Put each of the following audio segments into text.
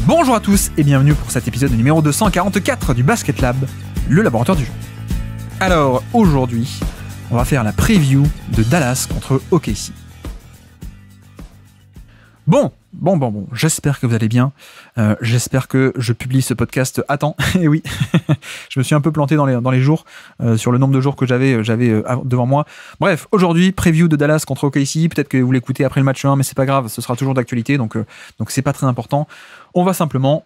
Bonjour à tous et bienvenue pour cet épisode numéro 244 du Basket Lab, le laboratoire du jeu. Alors aujourd'hui, on va faire la preview de Dallas contre OKC. Bon, j'espère que vous allez bien. J'espère que je publie ce podcast à temps. Et oui, je me suis un peu planté dans les jours, sur le nombre de jours que j'avais devant moi. Bref, aujourd'hui, preview de Dallas contre OKC. Peut-être que vous l'écoutez après le match 1, mais c'est pas grave, ce sera toujours d'actualité, donc c'est pas très important. On va simplement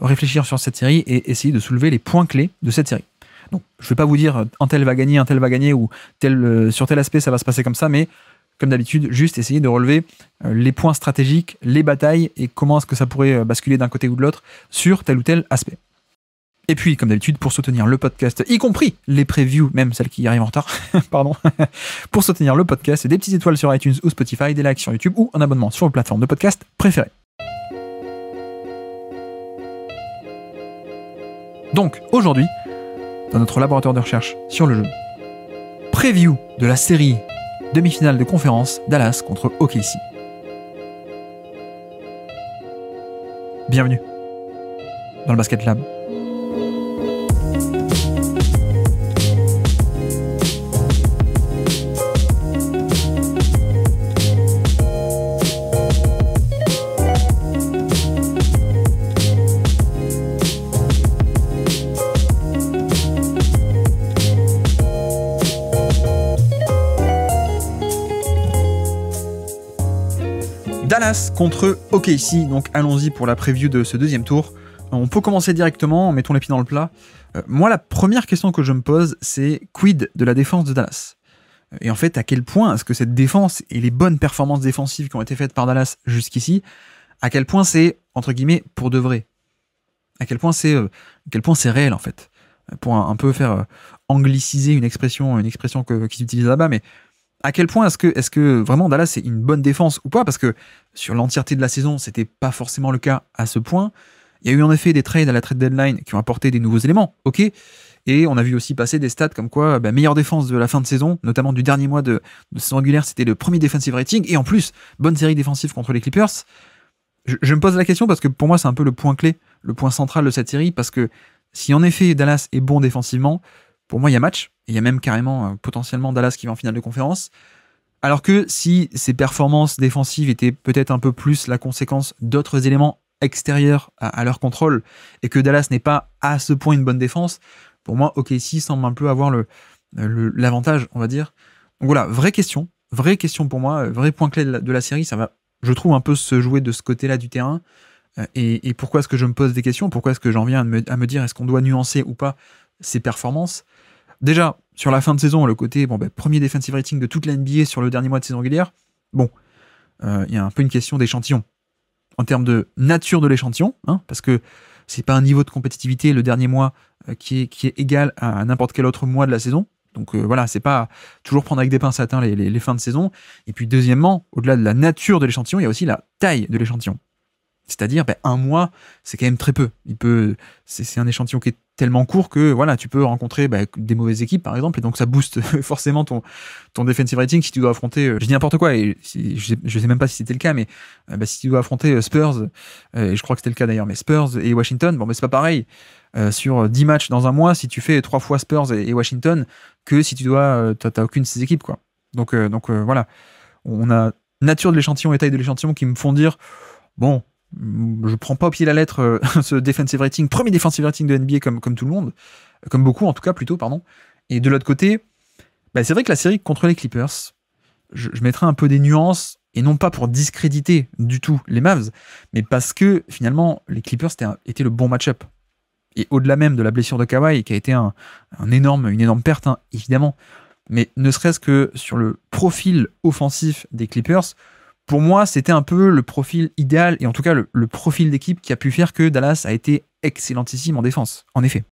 réfléchir sur cette série et essayer de soulever les points clés de cette série. Donc, je ne vais pas vous dire un tel va gagner, ou sur tel aspect ça va se passer comme ça, mais comme d'habitude, juste essayer de relever les points stratégiques, les batailles et comment est-ce que ça pourrait basculer d'un côté ou de l'autre sur tel ou tel aspect. Et puis, comme d'habitude, pour soutenir le podcast, y compris les previews, même celles qui arrivent en retard, pardon, pour soutenir le podcast, des petites étoiles sur iTunes ou Spotify, des likes sur YouTube ou un abonnement sur vos plateformes de podcast préférées. Donc, aujourd'hui, dans notre laboratoire de recherche sur le jeu, preview de la série demi-finale de conférence Dallas contre OKC. Bienvenue dans le Basket Lab. Dallas contre OKC, donc allons-y pour la preview de ce deuxième tour. On peut commencer directement, mettons les pieds dans le plat. Moi, la première question que je me pose, c'est quid de la défense de Dallas ? Et en fait, à quel point est-ce que cette défense et les bonnes performances défensives qui ont été faites par Dallas jusqu'ici, à quel point c'est, entre guillemets, pour de vrai ? À quel point c'est réel, en fait ? Pour un peu faire angliciser une expression qu'ils utilisent là-bas, mais à quel point est-ce que vraiment Dallas c'est une bonne défense ou pas ? Parce que sur l'entièreté de la saison, c'était pas forcément le cas à ce point. Il y a eu en effet des trades à la trade deadline qui ont apporté des nouveaux éléments, ok. Et on a vu aussi passer des stats comme quoi meilleure défense de la fin de saison, notamment du dernier mois de saison régulière, c'était le premier defensive rating, et en plus, bonne série défensive contre les Clippers. Je me pose la question parce que pour moi c'est un peu le point clé, le point central de cette série, parce que si en effet Dallas est bon défensivement, pour moi, il y a match, et il y a même carrément potentiellement Dallas qui va en finale de conférence. Alors que si ces performances défensives étaient peut-être un peu plus la conséquence d'autres éléments extérieurs à leur contrôle, et que Dallas n'est pas à ce point une bonne défense, pour moi, OKC semble un peu avoir l'avantage, on va dire. Donc voilà, vraie question pour moi, vrai point clé de la série, ça va, je trouve, un peu se jouer de ce côté-là du terrain. Et pourquoi est-ce que je me pose des questions ? Pourquoi est-ce que j'en viens à me dire est-ce qu'on doit nuancer ou pas ces performances ? Déjà, sur la fin de saison, le côté premier defensive rating de toute la NBA sur le dernier mois de saison régulière, il y a un peu une question d'échantillon. En termes de nature de l'échantillon, parce que c'est pas un niveau de compétitivité le dernier mois qui est égal à n'importe quel autre mois de la saison. Donc voilà, c'est pas toujours prendre avec des pincettes les fins de saison. Et puis deuxièmement, au-delà de la nature de l'échantillon, il y a aussi la taille de l'échantillon. C'est-à-dire, un mois, c'est quand même très peu. C'est un échantillon qui est tellement court que voilà, tu peux rencontrer des mauvaises équipes, par exemple, et donc ça booste forcément ton defensive rating si tu dois affronter, je dis n'importe quoi, et je sais même pas si c'était le cas, mais si tu dois affronter Spurs, et je crois que c'était le cas d'ailleurs, mais Spurs et Washington, c'est pas pareil sur 10 matchs dans un mois si tu fais 3 fois Spurs et Washington que si tu dois, t'as aucune de ces équipes, quoi. Donc voilà, on a nature de l'échantillon et taille de l'échantillon qui me font dire, je prends pas au pied de la lettre ce defensive rating, premier defensive rating de NBA comme tout le monde, comme beaucoup en tout cas plutôt, pardon. Et de l'autre côté, c'est vrai que la série contre les Clippers, je mettrais un peu des nuances, et non pas pour discréditer du tout les Mavs, mais parce que finalement les Clippers étaient le bon match-up. Et au-delà même de la blessure de Kawhi, qui a été une énorme perte, évidemment, mais ne serait-ce que sur le profil offensif des Clippers, pour moi, c'était un peu le profil idéal, et en tout cas le profil d'équipe qui a pu faire que Dallas a été excellentissime en défense, en effet.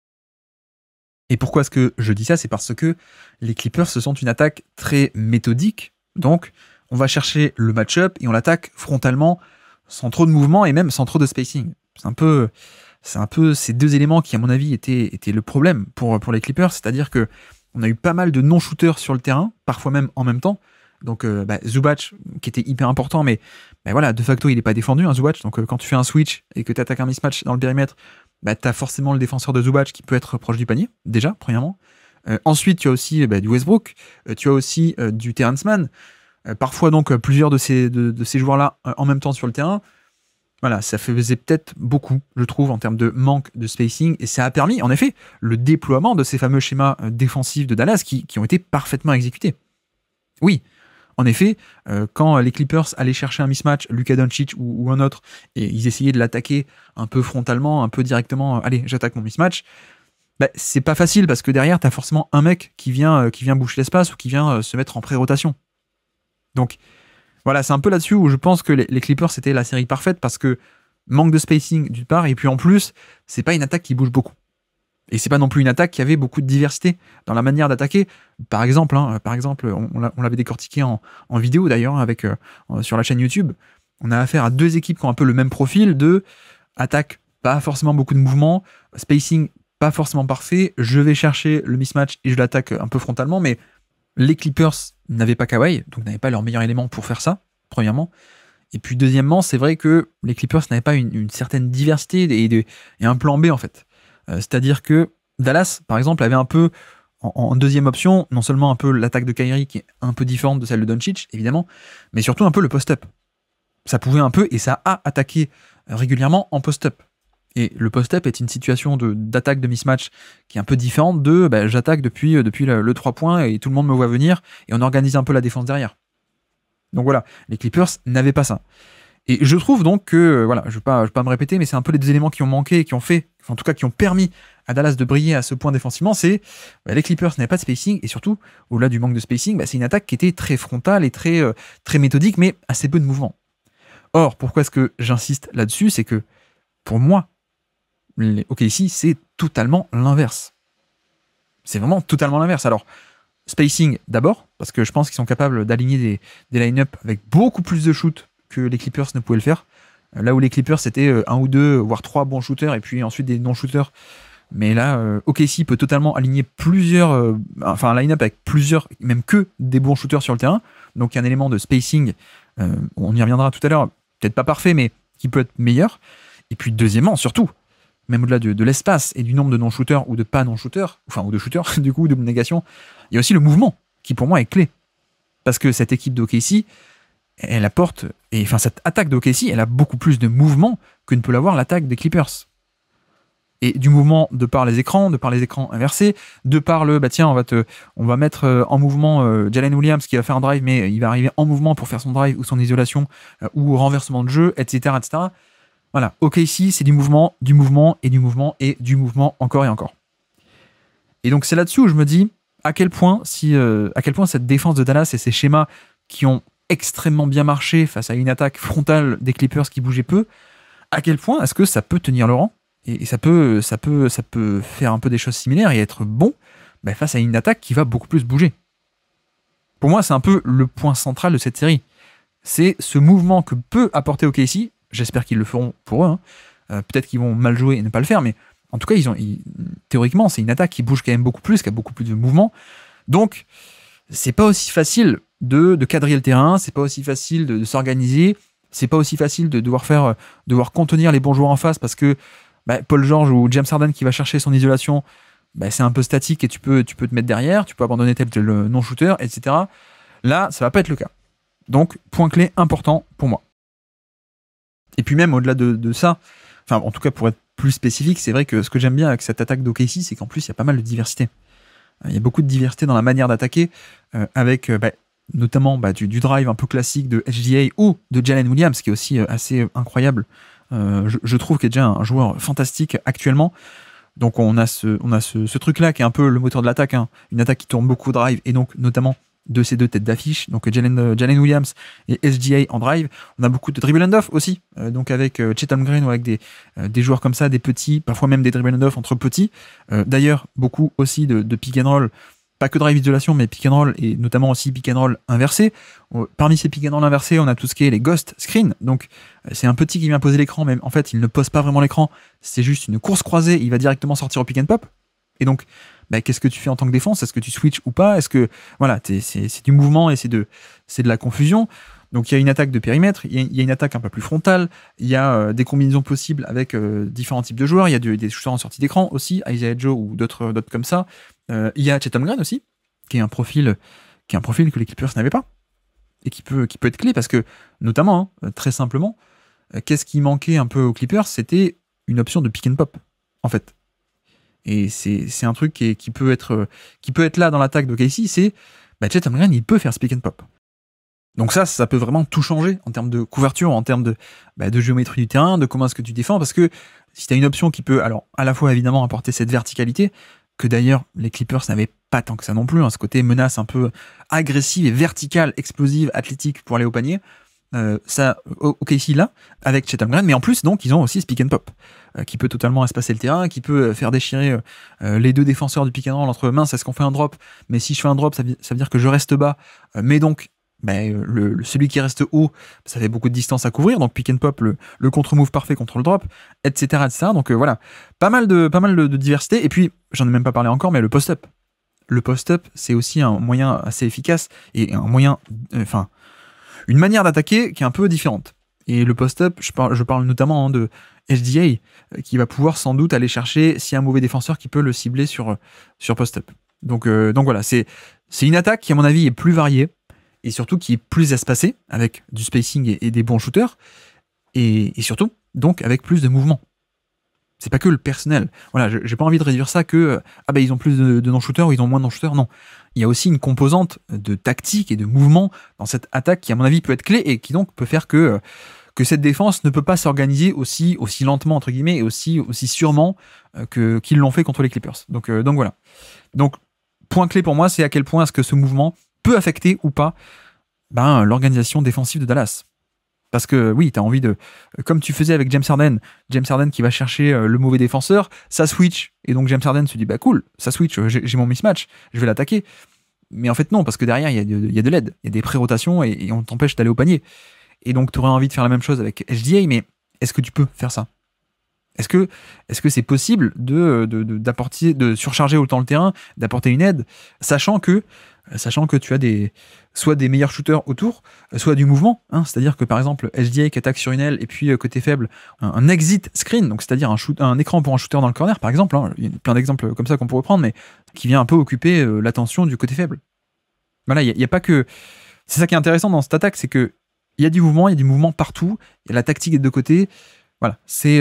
Et pourquoi est-ce que je dis ça ? C'est parce que les Clippers, ce sont une attaque très méthodique, donc on va chercher le match-up et on l'attaque frontalement, sans trop de mouvement et même sans trop de spacing. C'est un peu ces deux éléments qui, à mon avis, étaient le problème pour les Clippers, c'est-à-dire que on a eu pas mal de non-shooters sur le terrain, parfois même en même temps. Donc Zubac, qui était hyper important, mais ben voilà, de facto, il n'est pas défendu, un Zubac. Donc, quand tu fais un switch et que tu attaques un mismatch dans le périmètre, bah, tu as forcément le défenseur de Zubac qui peut être proche du panier, déjà, premièrement. Ensuite, tu as aussi du Westbrook, tu as aussi du Terrence Mann. Parfois, donc, plusieurs de ces joueurs-là en même temps sur le terrain. Voilà, ça faisait peut-être beaucoup, je trouve, en termes de manque de spacing, et ça a permis, en effet, le déploiement de ces fameux schémas défensifs de Dallas qui ont été parfaitement exécutés. Oui, en effet, quand les Clippers allaient chercher un mismatch, Luka Doncic ou un autre, et ils essayaient de l'attaquer un peu frontalement, un peu directement, allez, j'attaque mon mismatch, bah, c'est pas facile parce que derrière, t'as forcément un mec qui vient boucher l'espace ou qui vient se mettre en pré-rotation. Donc, voilà, c'est un peu là-dessus où je pense que les Clippers, c'était la série parfaite parce que manque de spacing d'une part, et puis en plus, c'est pas une attaque qui bouge beaucoup. Et c'est pas non plus une attaque qui avait beaucoup de diversité dans la manière d'attaquer. Par exemple, on l'avait décortiqué en vidéo d'ailleurs avec sur la chaîne YouTube. On a affaire à deux équipes qui ont un peu le même profil de attaque, pas forcément beaucoup de mouvements, spacing pas forcément parfait. Je vais chercher le mismatch et je l'attaque un peu frontalement, mais les Clippers n'avaient pas Kawhi, donc n'avaient pas leur meilleur élément pour faire ça, premièrement. Et puis deuxièmement, c'est vrai que les Clippers n'avaient pas une certaine diversité et un plan B en fait. C'est-à-dire que Dallas, par exemple, avait un peu en deuxième option, non seulement un peu l'attaque de Kyrie qui est un peu différente de celle de Doncic, évidemment, mais surtout un peu le post-up. Ça pouvait un peu, et ça a attaqué régulièrement en post-up. Et le post-up est une situation d'attaque de mismatch qui est un peu différente de j'attaque depuis le 3 points et tout le monde me voit venir et on organise un peu la défense derrière. Donc voilà, les Clippers n'avaient pas ça. Et je trouve donc que, voilà, je vais pas me répéter, mais c'est un peu les deux éléments qui ont manqué et qui ont fait, en tout cas qui ont permis à Dallas de briller à ce point défensivement, c'est les Clippers n'avaient pas de spacing et surtout, au-delà du manque de spacing, c'est une attaque qui était très frontale et très méthodique, mais assez peu de mouvement. Or, pourquoi est-ce que j'insiste là-dessus? C'est que, pour moi, les OKC, c'est totalement l'inverse. C'est vraiment totalement l'inverse. Alors, spacing d'abord, parce que je pense qu'ils sont capables d'aligner des line-up avec beaucoup plus de shoots que les Clippers ne pouvaient le faire. Là où les Clippers, c'était un ou deux, voire trois bons shooters, et puis ensuite des non-shooters. Mais là, OKC peut totalement aligner un line-up avec plusieurs, même que des bons shooters sur le terrain. Donc, il y a un élément de spacing, on y reviendra tout à l'heure, peut-être pas parfait, mais qui peut être meilleur. Et puis, deuxièmement, surtout, même au-delà de l'espace et du nombre de non-shooters ou de pas non-shooters, ou de shooters, du coup, de négation, il y a aussi le mouvement, qui pour moi est clé. Parce que cette équipe d'OKC, elle apporte, cette attaque d'OKC, elle a beaucoup plus de mouvement que ne peut l'avoir l'attaque des Clippers. Et du mouvement de par les écrans inversés, de par on va mettre en mouvement Jalen Williams qui va faire un drive, mais il va arriver en mouvement pour faire son drive ou son isolation ou renversement de jeu, etc., etc. Voilà, OKC, c'est du mouvement et du mouvement et du mouvement encore et encore. Et donc c'est là-dessus où je me dis à quel point cette défense de Dallas et ces schémas qui ont extrêmement bien marché face à une attaque frontale des Clippers qui bougeait peu, à quel point est-ce que ça peut tenir le rang et ça peut faire un peu des choses similaires et être bon face à une attaque qui va beaucoup plus bouger. Pour moi, c'est un peu le point central de cette série. C'est ce mouvement que peut apporter OKC. J'espère qu'ils le feront pour eux. Peut-être qu'ils vont mal jouer et ne pas le faire, mais en tout cas, théoriquement, c'est une attaque qui bouge quand même beaucoup plus, qui a beaucoup plus de mouvement. Donc, c'est pas aussi facile de quadriller le terrain, c'est pas aussi facile de s'organiser, c'est pas aussi facile de devoir contenir les bons joueurs en face parce que Paul George ou James Harden qui va chercher son isolation, c'est un peu statique et tu peux te mettre derrière, tu peux abandonner tel non-shooter, etc. Là, ça va pas être le cas. Donc, point clé important pour moi. Et puis même au-delà de ça, en tout cas pour être plus spécifique, c'est vrai que ce que j'aime bien avec cette attaque d'OKC, c'est qu'en plus il y a pas mal de diversité. Il y a beaucoup de diversité dans la manière d'attaquer, avec notamment du drive un peu classique de SGA ou de Jalen Williams, qui est aussi assez incroyable. Je trouve qu'il est déjà un joueur fantastique actuellement. Donc on a ce truc-là qui est un peu le moteur de l'attaque, une attaque qui tourne beaucoup au drive, et donc notamment de ces deux têtes d'affiche, donc Jalen Williams et SGA en drive. On a beaucoup de dribble and off aussi, donc avec Chet Holmgren ou avec des joueurs comme ça, des petits, parfois même des dribble and off entre petits. D'ailleurs, beaucoup aussi de pick and roll, pas que drive isolation, mais pick and roll, et notamment aussi pick and roll inversé. Parmi ces pick and roll inversés, on a tout ce qui est les ghost screen, donc c'est un petit qui vient poser l'écran, mais en fait il ne pose pas vraiment l'écran, c'est juste une course croisée, il va directement sortir au pick and pop, et donc qu'est-ce que tu fais en tant que défense? Est-ce que tu switches ou pas? Est-ce que c'est du mouvement et c'est de la confusion? Donc il y a une attaque de périmètre, il y a une attaque un peu plus frontale, il y a des combinaisons possibles avec différents types de joueurs, il y a des shooters en sortie d'écran aussi, Isaiah Joe ou d'autres comme ça. Il y a Chet Holmgren aussi, qui est un profil que les Clippers n'avaient pas, et qui peut être clé, parce que, notamment, très simplement, qu'est-ce qui manquait un peu aux Clippers? C'était une option de pick and pop, en fait. Et c'est un truc qui peut être là dans l'attaque de KC, c'est Chet Holmgren, il peut faire ce pick and pop. Donc ça peut vraiment tout changer en termes de couverture, en termes de géométrie du terrain, de comment est-ce que tu défends, parce que si tu as une option qui peut, alors, à la fois évidemment apporter cette verticalité, que d'ailleurs les Clippers n'avaient pas tant que ça non plus, ce côté menace un peu agressive et verticale, explosive, athlétique pour aller au panier, ça, OKC là, avec Chet Holmgren, mais en plus, donc, ils ont aussi ce pick and pop, qui peut totalement espacer le terrain, qui peut faire déchirer les deux défenseurs du pick and roll entre mince, est-ce qu'on fait un drop? Mais si je fais un drop, ça veut dire que je reste bas, mais donc, celui qui reste haut, ça fait beaucoup de distance à couvrir, donc pick and pop, le contre-move parfait contre le drop, etc. Donc voilà, pas mal de diversité, et puis, j'en ai même pas parlé encore, mais le post-up. Le post-up, c'est aussi un moyen assez efficace, et un moyen, une manière d'attaquer qui est un peu différente. Et le post-up, je parle notamment de SGA, qui va pouvoir sans doute aller chercher, s'il y a un mauvais défenseur, qui peut le cibler sur post-up. Donc voilà, c'est une attaque qui, à mon avis, est plus variée, et surtout qui est plus espacée, avec du spacing et des bons shooters, et surtout, donc, avec plus de mouvement. C'est pas que le personnel. Voilà, j'ai pas envie de réduire ça que ils ont plus de non-shooters ou ils ont moins de non-shooters. Non. Il y a aussi une composante de tactique et de mouvement dans cette attaque qui, à mon avis, peut être clé et qui donc peut faire que cette défense ne peut pas s'organiser aussi lentement, entre guillemets, et aussi sûrement qu'ils l'ont fait contre les Clippers. Donc voilà. Donc, point clé pour moi, c'est à quel point est-ce que ce mouvement peut affecter ou pas l'organisation défensive de Dallas. Parce que oui, tu as envie de... Comme tu faisais avec James Harden qui va chercher le mauvais défenseur, ça switch. Et donc James Harden se dit, cool, ça switch, j'ai mon mismatch, je vais l'attaquer. Mais en fait non, parce que derrière, il y a de l'aide, il y a des pré-rotations et on t'empêche d'aller au panier. Et donc tu aurais envie de faire la même chose avec SGA, mais est-ce que tu peux faire ça? Est-ce que c'est possible de surcharger autant le terrain, d'apporter une aide, sachant que tu as soit des meilleurs shooters autour, soit du mouvement, c'est-à-dire que par exemple SGA qui attaque sur une aile et puis côté faible, un exit screen, donc c'est-à-dire un écran pour un shooter dans le corner par exemple, il y a plein d'exemples comme ça qu'on pourrait prendre, mais qui vient un peu occuper l'attention du côté faible. Voilà, il y a pas que... C'est ça qui est intéressant dans cette attaque, c'est que il y a du mouvement partout, il y a la tactique des deux côtés. Voilà, c'est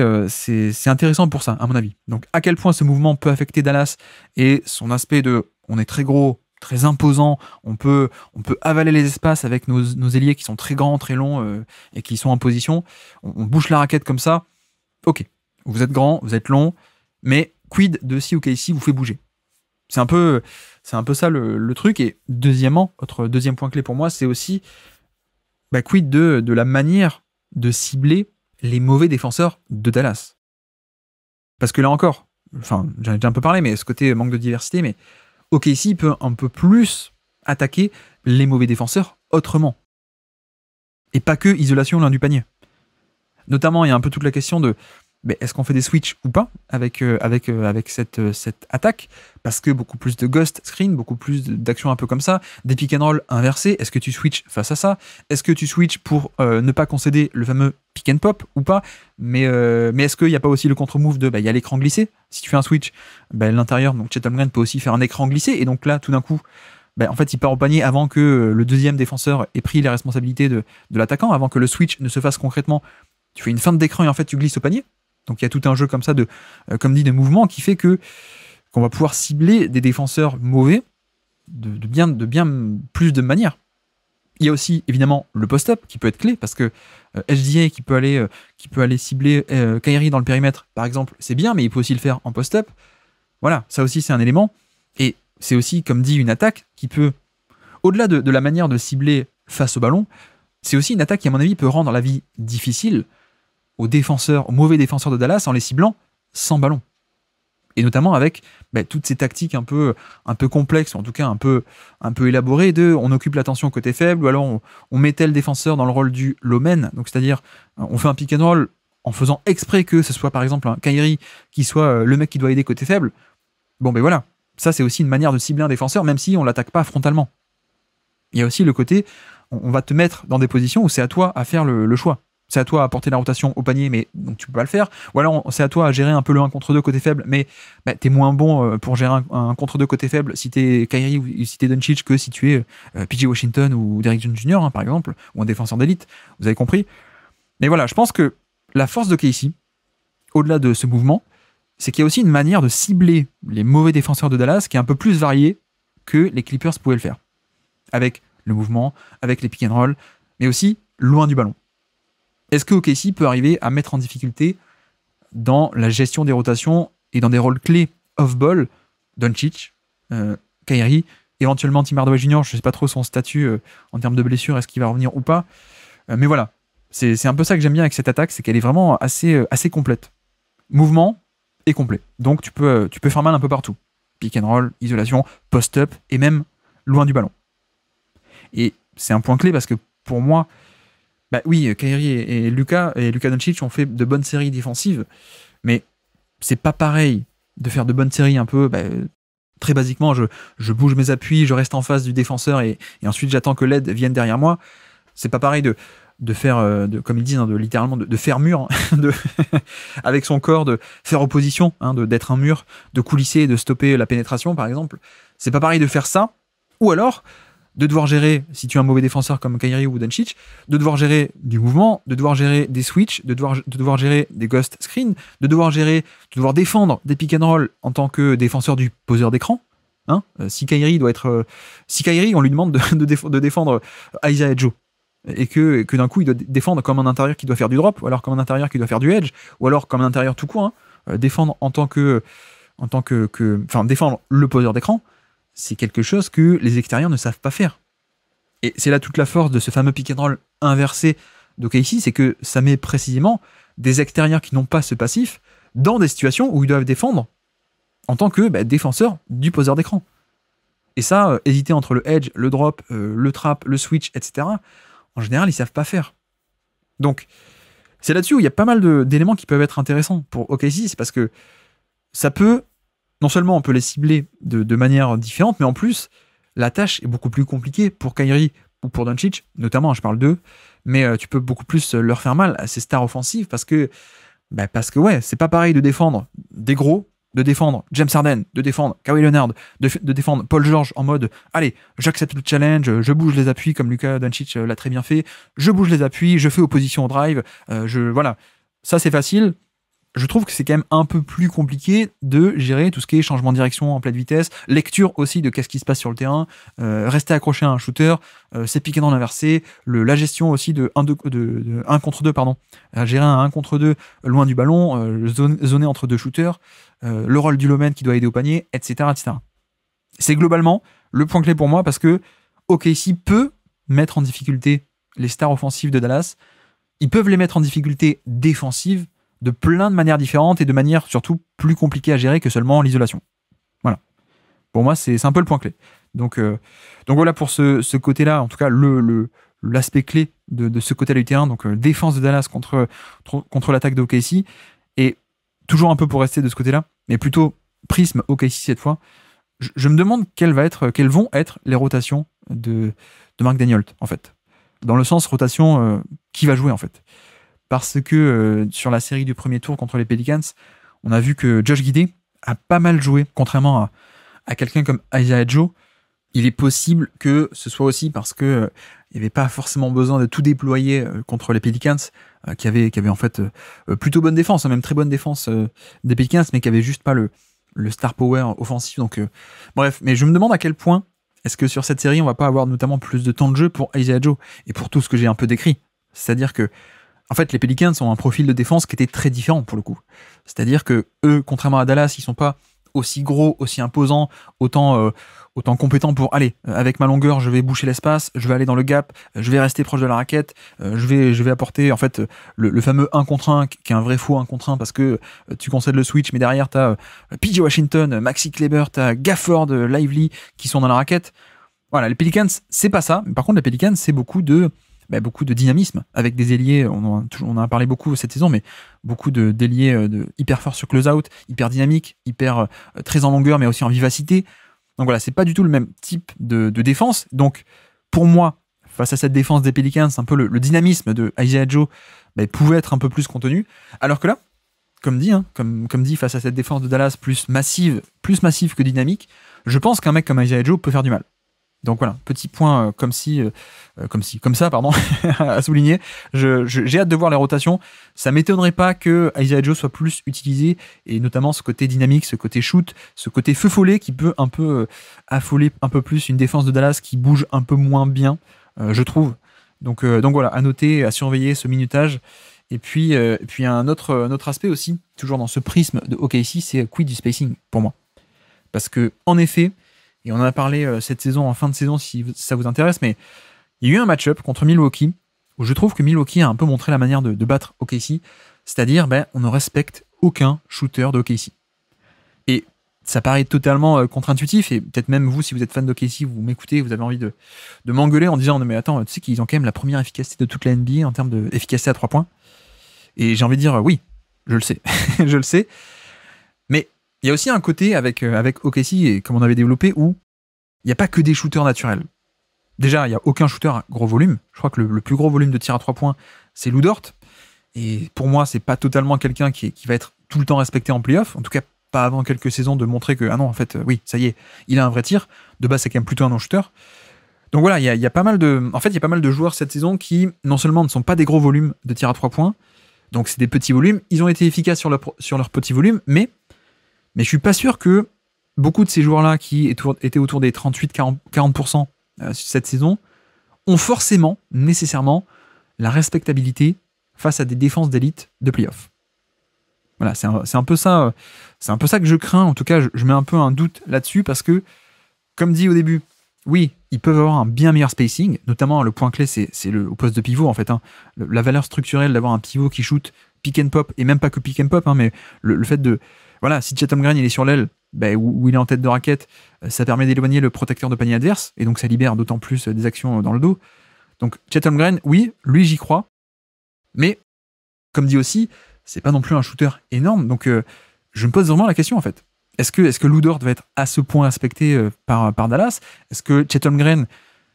intéressant pour ça, à mon avis. Donc, à quel point ce mouvement peut affecter Dallas et son aspect de on est très gros, très imposant, on peut avaler les espaces avec nos ailiers qui sont très grands, très longs et qui sont en position. On bouge la raquette comme ça. Ok, vous êtes grand, vous êtes long, mais quid de si OKC vous fait bouger. C'est un peu ça le truc. Et deuxième point clé pour moi, c'est aussi quid de la manière de cibler les mauvais défenseurs de Dallas. Parce que là encore, j'en ai déjà un peu parlé, mais ce côté manque de diversité, mais OKC peut un peu plus attaquer les mauvais défenseurs autrement. Et pas que isolation l'un du panier. Notamment, il y a un peu toute la question de est-ce qu'on fait des switches ou pas avec cette attaque? Parce que beaucoup plus de ghost screen, beaucoup plus d'actions un peu comme ça, des pick and roll inversés. Est-ce que tu switches face à ça? Est-ce que tu switches pour ne pas concéder le fameux pick and pop ou pas? Mais est-ce qu'il n'y a pas aussi le contre-move de il y a l'écran glissé? Si tu fais un switch, l'intérieur, donc Chet Holmgren peut aussi faire un écran glissé, et donc là, tout d'un coup, en fait, il part au panier avant que le deuxième défenseur ait pris les responsabilités de l'attaquant, avant que le switch ne se fasse concrètement. Tu fais une feinte d'écran et en fait, tu glisses au panier. Donc il y a tout un jeu comme ça comme dit, de mouvement qui fait qu'on va pouvoir cibler des défenseurs mauvais de bien plus de manières. Il y a aussi évidemment le post-up qui peut être clé, parce que SGA qui peut aller cibler Kyrie dans le périmètre par exemple, c'est bien, mais il peut aussi le faire en post-up. Voilà, ça aussi c'est un élément, et c'est aussi, comme dit, une attaque qui peut, au-delà de la manière de cibler face au ballon, c'est aussi une attaque qui à mon avis peut rendre la vie difficile aux mauvais défenseurs de Dallas en les ciblant sans ballon. Et notamment avec toutes ces tactiques un peu complexes, ou en tout cas un peu élaborées, on occupe l'attention côté faible, ou alors on met tel défenseur dans le rôle du low-man, donc c'est-à-dire on fait un pick and roll en faisant exprès que ce soit par exemple un Kyrie qui soit le mec qui doit aider côté faible. Voilà, ça c'est aussi une manière de cibler un défenseur, même si on l'attaque pas frontalement. Il y a aussi le côté, on va te mettre dans des positions où c'est à toi à faire le choix. C'est à toi à porter la rotation au panier, mais donc tu peux pas le faire. Ou alors c'est à toi à gérer un peu le 1 contre 2 côté faible, mais bah, t'es moins bon pour gérer un contre 2 côté faible si t'es Kyrie ou si t'es Doncic que si tu es PJ Washington ou Derrick Jones Jr. Hein, par exemple, ou un défenseur d'élite. Vous avez compris. Mais voilà, je pense que la force de KC, au-delà de ce mouvement, c'est qu'il y a aussi une manière de cibler les mauvais défenseurs de Dallas qui est un peu plus variée que les Clippers pouvaient le faire. Avec le mouvement, avec les pick and roll, mais aussi loin du ballon. Est-ce que OKC peut arriver à mettre en difficulté dans la gestion des rotations et dans des rôles clés off-ball Doncic, Kyrie, éventuellement Tim Hardaway Jr., je ne sais pas trop son statut en termes de blessure, est-ce qu'il va revenir ou pas, mais voilà, c'est un peu ça que j'aime bien avec cette attaque, c'est qu'elle est vraiment assez complète. Mouvement et complet. Donc tu peux faire mal un peu partout. Pick and roll, isolation, post-up et même loin du ballon. Et c'est un point clé parce que pour moi, bah oui, Kyrie et Luka Doncic ont fait de bonnes séries défensives, mais c'est pas pareil de faire de bonnes séries un peu. Très basiquement, je bouge mes appuis, je reste en face du défenseur et ensuite j'attends que l'aide vienne derrière moi. C'est pas pareil de faire, comme ils disent, hein, littéralement de faire mur, hein, avec son corps, de faire opposition, hein, d'être un mur, de coulisser et de stopper la pénétration, par exemple. C'est pas pareil de faire ça, ou alors de devoir gérer, si tu es un mauvais défenseur comme Kyrie ou Doncic, de devoir gérer du mouvement, de devoir gérer des switches, de devoir gérer des ghost screens, de devoir défendre des pick and roll en tant que défenseur du poseur d'écran. Hein, si Kyrie, on lui demande de défendre Isaiah Joe, et que d'un coup il doit défendre comme un intérieur qui doit faire du drop, ou alors comme un intérieur qui doit faire du edge, ou alors comme un intérieur tout court, hein, défendre défendre le poseur d'écran, c'est quelque chose que les extérieurs ne savent pas faire. Et c'est là toute la force de ce fameux pick and roll inversé d'OKC, c'est que ça met précisément des extérieurs qui n'ont pas ce passif dans des situations où ils doivent défendre en tant que défenseur du poseur d'écran. Et ça, hésiter entre le edge, le drop, le trap, le switch, etc., en général, ils savent pas faire. Donc, c'est là-dessus où il y a pas mal d'éléments qui peuvent être intéressants pour OKC, c'est parce que ça peut, non seulement on peut les cibler de manière différente, mais en plus, la tâche est beaucoup plus compliquée pour Kyrie ou pour Doncic, notamment, je parle d'eux, mais tu peux beaucoup plus leur faire mal à ces stars offensives parce que ouais, c'est pas pareil de défendre des gros, de défendre James Harden, de défendre Kawhi Leonard, de défendre Paul George en mode allez, j'accepte le challenge, je bouge les appuis comme Luka Doncic l'a très bien fait, je bouge les appuis, je fais opposition au drive, voilà, ça c'est facile. Je trouve que c'est quand même un peu plus compliqué de gérer tout ce qui est changement de direction en pleine vitesse, lecture aussi de qu'est-ce qui se passe sur le terrain, rester accroché à un shooter, c'est piqué dans l'inversé, la gestion aussi de 1 contre 2, pardon, gérer un 1 contre 2 loin du ballon, zoner entre deux shooters, le rôle du lowman qui doit aider au panier, etc., etc. C'est globalement le point clé pour moi parce que OKC peut mettre en difficulté les stars offensives de Dallas, ils peuvent les mettre en difficulté défensive de plein de manières différentes et de manière surtout plus compliquée à gérer que seulement l'isolation. Voilà. Pour moi, c'est un peu le point clé. Donc voilà pour ce côté-là, en tout cas l'aspect clé de ce côté-là du terrain, donc défense de Dallas contre l'attaque de OKC, et toujours un peu pour rester de ce côté-là, mais plutôt prisme OKC cette fois, je me demande quelles vont être les rotations de Mark Daniels, en fait. Dans le sens rotation, qui va jouer, en fait. Parce que sur la série du premier tour contre les Pelicans, on a vu que Josh Giddey a pas mal joué, contrairement à quelqu'un comme Isaiah Joe. Il est possible que ce soit aussi parce que il n'y avait pas forcément besoin de tout déployer contre les Pelicans, qui avaient en fait plutôt bonne défense, même très bonne défense des Pelicans, mais qui avait juste pas le star power offensif. Donc bref, mais je me demande à quel point est-ce que sur cette série on va pas avoir notamment plus de temps de jeu pour Isaiah Joe et pour tout ce que j'ai un peu décrit. C'est-à-dire que en fait, les Pelicans ont un profil de défense qui était très différent pour le coup. C'est-à-dire que eux, contrairement à Dallas, ils sont pas aussi gros, aussi imposants, autant compétents pour aller avec ma longueur, je vais boucher l'espace, je vais aller dans le gap, je vais rester proche de la raquette, je vais apporter en fait le fameux 1 contre 1 qui est un vrai faux 1 contre 1 parce que tu concèdes le switch, mais derrière t'as PJ Washington, Maxi Kleber, t'as Gafford, Lively qui sont dans la raquette. Voilà, les Pelicans, c'est pas ça. Mais par contre, les Pelicans, c'est beaucoup de dynamisme avec des ailiers, on en a parlé beaucoup cette saison, mais beaucoup d'ailiers hyper forts sur close-out, hyper dynamiques, hyper très en longueur, mais aussi en vivacité. Donc voilà, c'est pas du tout le même type de défense. Donc pour moi, face à cette défense des Pelicans, un peu le dynamisme de Isaiah Joe pouvait être un peu plus contenu. Alors que là, comme dit, comme dit, face à cette défense de Dallas plus massive que dynamique, je pense qu'un mec comme Isaiah Joe peut faire du mal. Donc voilà, petit point comme ça, à souligner. J'ai hâte de voir les rotations. Ça m'étonnerait pas que Isaiah Joe soit plus utilisé, et notamment ce côté dynamique, ce côté shoot, ce côté feu follet qui peut un peu affoler un peu plus une défense de Dallas qui bouge un peu moins bien, je trouve. Donc voilà, à noter, à surveiller ce minutage. Et puis un autre aspect aussi, toujours dans ce prisme de OKC, c'est quid du spacing pour moi. Parce que en effet, et on en a parlé cette saison, en fin de saison, si ça vous intéresse, mais il y a eu un match-up contre Milwaukee, où je trouve que Milwaukee a un peu montré la manière de battre OKC, c'est-à-dire on ne respecte aucun shooter d'OKC. Et ça paraît totalement contre-intuitif, et peut-être même vous, si vous êtes fan d'OKC, vous m'écoutez, vous avez envie de m'engueuler en disant « Mais attends, tu sais qu'ils ont quand même la première efficacité de toute la NBA en termes d'efficacité à 3 points ?» Et j'ai envie de dire « Oui, je le sais, je le sais. » Mais il y a aussi un côté avec OKC, et comme on avait développé, où il n'y a pas que des shooters naturels. Déjà, il n'y a aucun shooter à gros volume. Je crois que le plus gros volume de tir à 3 points, c'est Lou Dort. Et pour moi, c'est pas totalement quelqu'un qui va être tout le temps respecté en playoff. En tout cas, pas avant quelques saisons de montrer que, ah non, en fait, oui, ça y est, il a un vrai tir. De base, c'est quand même plutôt un non-shooter. Donc voilà, il y a pas mal de joueurs cette saison qui, non seulement ne sont pas des gros volumes de tir à 3 points, donc c'est des petits volumes, ils ont été efficaces sur leur petit volume, mais je suis pas sûr que beaucoup de ces joueurs-là qui étaient autour des 38-40% cette saison ont forcément, nécessairement, la respectabilité face à des défenses d'élite de playoff. Voilà, c'est un peu ça que je crains. En tout cas, je mets un peu un doute là-dessus parce que, comme dit au début, oui, ils peuvent avoir un bien meilleur spacing, notamment le point clé, c'est au poste de pivot en fait. La valeur structurelle d'avoir un pivot qui shoot pick and pop, et même pas que pick and pop, mais le fait de, voilà, si Chet Holmgren il est sur l'aile, où il est en tête de raquette, ça permet d'éloigner le protecteur de panier adverse, et donc ça libère d'autant plus des actions dans le dos. Donc Chet Holmgren, oui, lui j'y crois, mais comme dit aussi, c'est pas non plus un shooter énorme, donc je me pose vraiment la question en fait. Est-ce que Lou Dort va être à ce point respecté par Dallas? Est-ce que Chet Holmgren,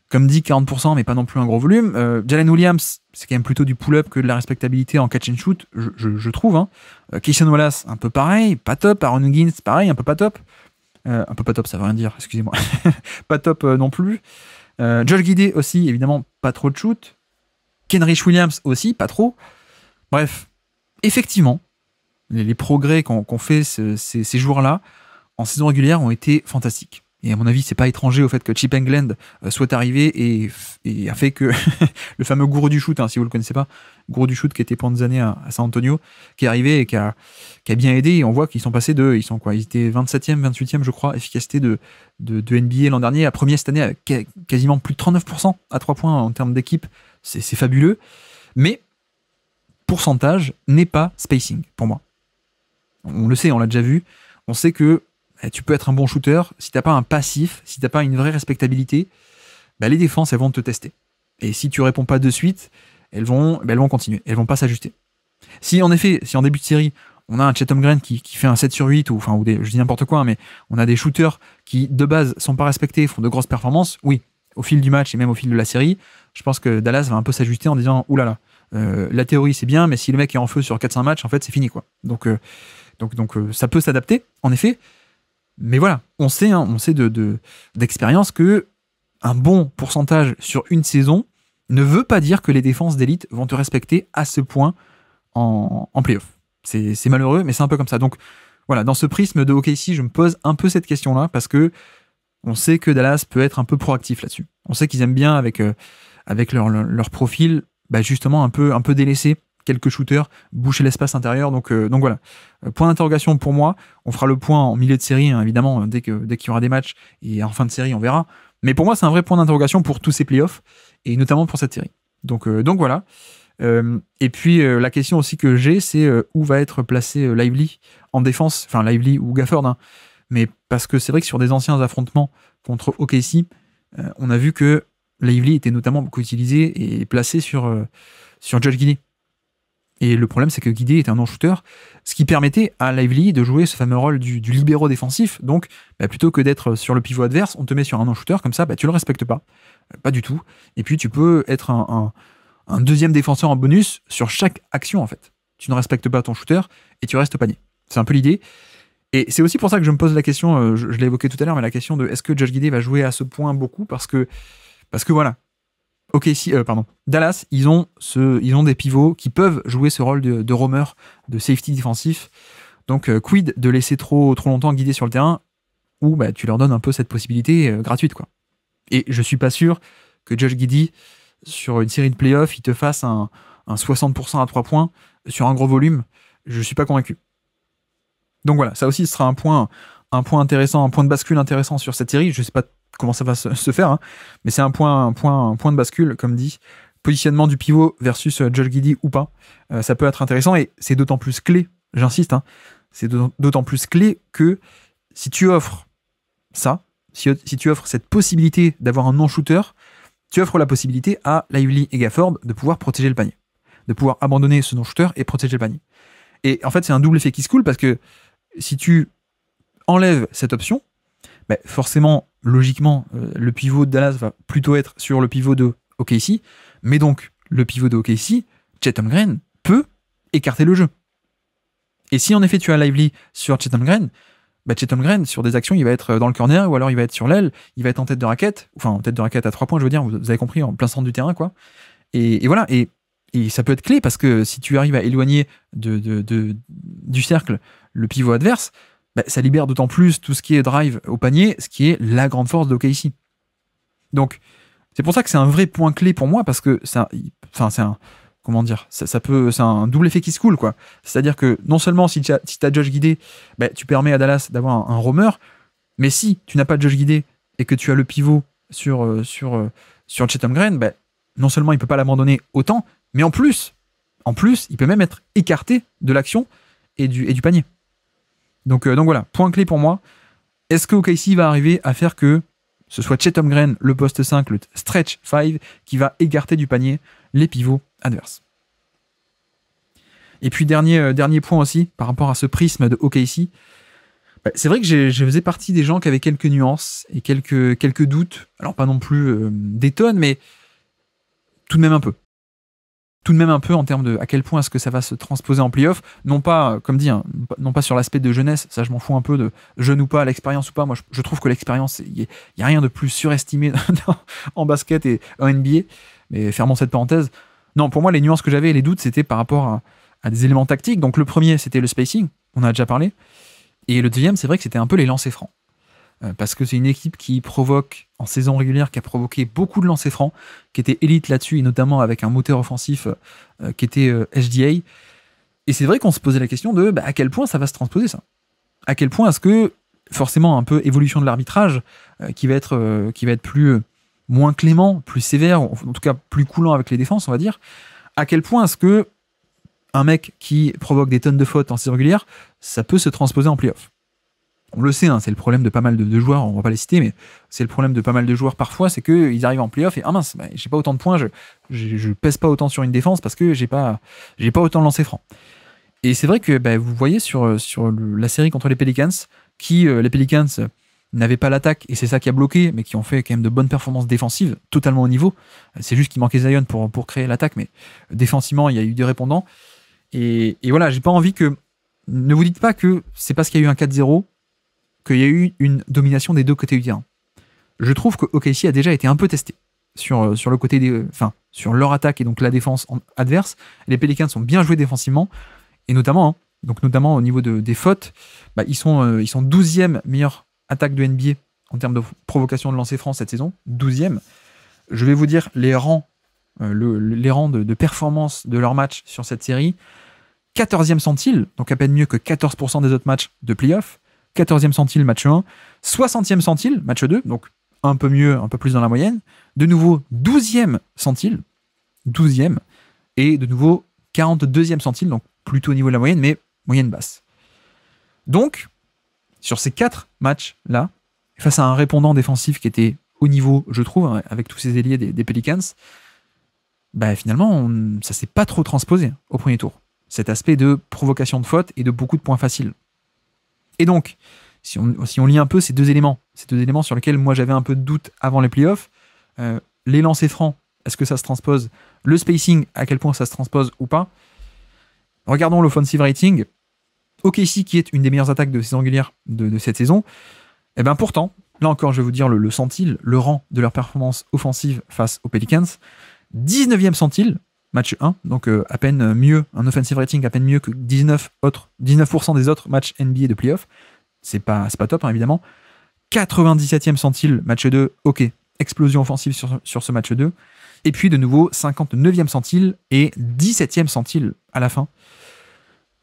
comme dit, 40%, mais pas non plus un gros volume? Jalen Williams, c'est quand même plutôt du pull-up que de la respectabilité en catch and shoot, je trouve. Keyshawn Wallace, un peu pareil, pas top. Aaron Higgins, pareil, un peu pas top. Un peu pas top, ça veut rien dire, excusez-moi. Pas top non plus. Josh Giddey aussi, évidemment, pas trop de shoot. Kenrich Williams aussi, pas trop. Bref, effectivement, les progrès qu'ont fait ces joueurs-là en saison régulière ont été fantastiques. Et à mon avis, c'est pas étranger au fait que Chip Engelland soit arrivé et a fait que le fameux gourou du shoot, si vous le connaissez pas, gourou du shoot qui était pendant des années à San Antonio, qui est arrivé et qui a bien aidé. Et on voit qu'ils sont passés ils étaient 27e, 28e, je crois, efficacité de NBA l'an dernier, à premier cette année avec quasiment plus de 39% à 3 points en termes d'équipe. C'est fabuleux. Mais pourcentage n'est pas spacing pour moi. On le sait, on l'a déjà vu. On sait que tu peux être un bon shooter, si t'as pas un passif, si t'as pas une vraie respectabilité, les défenses, elles vont te tester. Et si tu réponds pas de suite, elles vont continuer, elles vont pas s'ajuster. Si en effet, si en début de série, on a un Chet Holmgren qui fait un 7 sur 8, je dis n'importe quoi, mais on a des shooters qui, de base, sont pas respectés, font de grosses performances, oui, au fil du match et même au fil de la série, je pense que Dallas va un peu s'ajuster en disant, oulala, la théorie c'est bien, mais si le mec est en feu sur 4-5 matchs, en fait, c'est fini, quoi. Donc ça peut s'adapter, en effet. Mais voilà, on sait d'expérience que un bon pourcentage sur une saison ne veut pas dire que les défenses d'élite vont te respecter à ce point en play-off. C'est malheureux, mais c'est un peu comme ça. Donc voilà, dans ce prisme de OKC, je me pose un peu cette question-là parce que on sait que Dallas peut être un peu proactif là-dessus. On sait qu'ils aiment bien avec leur profil, justement un peu délaisser quelques shooters, boucher l'espace intérieur. Donc voilà. Point d'interrogation pour moi. On fera le point en milieu de série, évidemment, dès qu'il y aura des matchs. Et en fin de série, on verra. Mais pour moi, c'est un vrai point d'interrogation pour tous ces playoffs. Et notamment pour cette série. Donc voilà. Et puis, la question aussi que j'ai, c'est où va être placé Lively en défense. Enfin, Lively ou Gafford. Mais parce que c'est vrai que sur des anciens affrontements contre OKC, on a vu que Lively était notamment beaucoup utilisé et placé sur Josh Giddey. Et le problème, c'est que Guidé était un non-shooter, ce qui permettait à Lively de jouer ce fameux rôle du libéraux défensif. Donc, plutôt que d'être sur le pivot adverse, on te met sur un non-shooter, comme ça, tu le respectes pas. Pas du tout. Et puis, tu peux être un deuxième défenseur en bonus sur chaque action, en fait. Tu ne respectes pas ton shooter et tu restes au panier. C'est un peu l'idée. Et c'est aussi pour ça que je me pose la question, je l'ai évoqué tout à l'heure, mais la question de est-ce que Josh Giddey va jouer à ce point beaucoup, parce que voilà. Dallas, ils ont des pivots qui peuvent jouer ce rôle de roamer, de safety défensif. Donc, quid de laisser trop longtemps Giddey sur le terrain, où tu leur donnes un peu cette possibilité gratuite, quoi. Et je suis pas sûr que Josh Giddey, sur une série de playoffs, il te fasse un 60% à 3 points sur un gros volume. Je suis pas convaincu. Donc voilà, ça aussi ce sera un point intéressant, un point de bascule intéressant sur cette série. Je sais pas comment ça va se faire, hein, mais c'est un point de bascule, comme dit. Positionnement du pivot versus Josh Giddey ou pas, ça peut être intéressant, et c'est d'autant plus clé, j'insiste, hein, c'est d'autant plus clé que si tu offres ça, si tu offres cette possibilité d'avoir un non-shooter, tu offres la possibilité à Lively et Gafford de pouvoir protéger le panier, de pouvoir abandonner ce non-shooter et protéger le panier. Et en fait, c'est un double effet qui se coule, parce que si tu enlèves cette option, forcément, logiquement, le pivot de Dallas va plutôt être sur le pivot de OKC, mais donc le pivot de OKC, Chet Holmgren, peut écarter le jeu. Et si en effet tu as Lively sur Chet Holmgren, Chet Holmgren, sur des actions, il va être dans le corner, ou alors il va être sur l'aile, il va être en tête de raquette, enfin en tête de raquette à 3 points, je veux dire, vous avez compris, en plein centre du terrain, quoi. Et voilà, et ça peut être clé, parce que si tu arrives à éloigner du cercle le pivot adverse, ça libère d'autant plus tout ce qui est drive au panier, ce qui est la grande force d'OKC. Donc, c'est pour ça que c'est un vrai point clé pour moi, parce que c'est un double effet qui se coule, quoi. C'est-à-dire que non seulement si tu as Josh Giddey, tu permets à Dallas d'avoir un roamer, mais si tu n'as pas Josh Giddey et que tu as le pivot sur Chet Holmgren, non seulement il peut pas l'abandonner autant, mais en plus, il peut même être écarté de l'action et du panier. Donc voilà, point clé pour moi. Est-ce que OKC va arriver à faire que ce soit Chet Holmgren, le poste 5, le stretch 5, qui va écarter du panier les pivots adverses? Et puis dernier point aussi, par rapport à ce prisme de OKC, c'est vrai que je faisais partie des gens qui avaient quelques nuances et quelques doutes. Alors pas non plus des tonnes, mais tout de même un peu. Tout de même un peu en termes de à quel point est-ce que ça va se transposer en playoff, non pas, comme dit, hein, non pas sur l'aspect de jeunesse, ça je m'en fous un peu de jeune ou pas, l'expérience ou pas. Moi je trouve que l'expérience, il n'y a rien de plus surestimé en basket et en NBA, mais fermons cette parenthèse. Non, pour moi les nuances que j'avais et les doutes, c'était par rapport à des éléments tactiques. Donc le premier, c'était le spacing, on a déjà parlé, et le deuxième, c'est vrai que c'était un peu les lancers francs. Parce que c'est une équipe qui provoque, en saison régulière, qui a provoqué beaucoup de lancers francs, qui était élite là-dessus, et notamment avec un moteur offensif qui était HDA. Et c'est vrai qu'on se posait la question de à quel point ça va se transposer, ça. À quel point est-ce que, forcément, un peu évolution de l'arbitrage, qui va être moins clément, plus sévère, en tout cas plus coulant avec les défenses, on va dire, à quel point est-ce que un mec qui provoque des tonnes de fautes en saison régulière, ça peut se transposer en playoff? On le sait, hein, c'est le problème de pas mal de joueurs, on va pas les citer, mais c'est le problème de pas mal de joueurs parfois, c'est qu'ils arrivent en playoff et ah mince, j'ai pas autant de points, je pèse pas autant sur une défense parce que j'ai pas autant de lancers francs. Et c'est vrai que vous voyez sur la série contre les Pelicans, les Pelicans n'avaient pas l'attaque, et c'est ça qui a bloqué, mais qui ont fait quand même de bonnes performances défensives, totalement au niveau. C'est juste qu'il manquait Zion pour créer l'attaque, mais défensivement, il y a eu des répondants. Et voilà, j'ai pas envie que... Ne vous dites pas que c'est parce qu'il y a eu un 4-0 qu'il y a eu une domination des deux côtés du terrain. Je trouve que OKC a déjà été un peu testé sur le côté sur leur attaque et donc la défense adverse. Les Pelicans sont bien joués défensivement, et notamment au niveau des fautes, ils sont 12e meilleure attaque de NBA en termes de provocation de lancer franc cette saison, 12e. Je vais vous dire les rangs de performance de leur match sur cette série. 14e centile, donc à peine mieux que 14% des autres matchs de playoff. 14e centile, match 1. 60e centile, match 2, donc un peu mieux, un peu plus dans la moyenne. De nouveau, 12e centile, 12e. Et de nouveau, 42e centile, donc plutôt au niveau de la moyenne, mais moyenne basse. Donc, sur ces 4 matchs-là, face à un répondant défensif qui était au niveau, je trouve, hein, avec tous ces ailiers des Pelicans, finalement, ça s'est pas trop transposé au premier tour. cet aspect de provocation de faute et de beaucoup de points faciles. Et donc, si on lit un peu ces deux éléments sur lesquels moi j'avais un peu de doute avant les playoffs, les lancers francs, est-ce que ça se transpose? Le spacing, à quel point ça se transpose ou pas? Regardons l'offensive rating. OKC, qui est une des meilleures attaques de saison régulière de cette saison, et bien pourtant, là encore, je vais vous dire le centile, le rang de leur performance offensive face aux Pelicans. 19e centile, match 1, donc à peine mieux, un offensive rating à peine mieux que 19% des autres matchs NBA de playoff. C'est pas top, hein, évidemment. 97e centile, match 2, ok, explosion offensive sur ce match 2. Et puis de nouveau, 59e centile et 17e centile à la fin.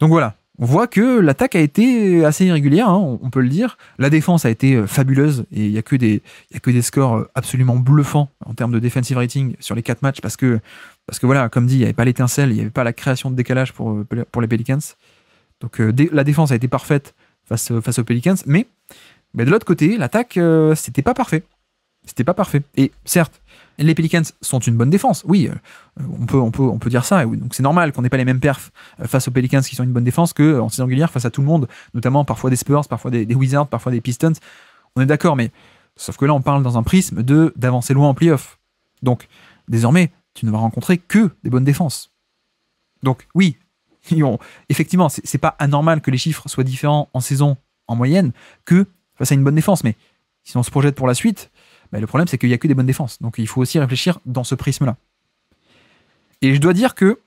Donc voilà, on voit que l'attaque a été assez irrégulière, hein, on peut le dire. La défense a été fabuleuse et il n'y a que des scores absolument bluffants en termes de defensive rating sur les 4 matchs parce que voilà, comme dit, il n'y avait pas l'étincelle, il n'y avait pas la création de décalage pour les Pelicans. Donc la défense a été parfaite face aux Pelicans, mais de l'autre côté, l'attaque, c'était pas parfait. C'était pas parfait. Et certes, les Pelicans sont une bonne défense. Oui, on peut dire ça. Donc c'est normal qu'on n'ait pas les mêmes perfs face aux Pelicans qui sont une bonne défense qu'en saison régulière face à tout le monde, notamment parfois des Spurs, parfois des Wizards, parfois des Pistons. On est d'accord, mais sauf que là, on parle dans un prisme d'avancer loin en playoff. Donc, désormais, tu ne vas rencontrer que des bonnes défenses. Donc, oui, effectivement, c'est pas anormal que les chiffres soient différents en saison, en moyenne, que face à une bonne défense. Mais si on se projette pour la suite, le problème, c'est qu'il n'y a que des bonnes défenses. Donc, il faut aussi réfléchir dans ce prisme-là. Et je dois dire que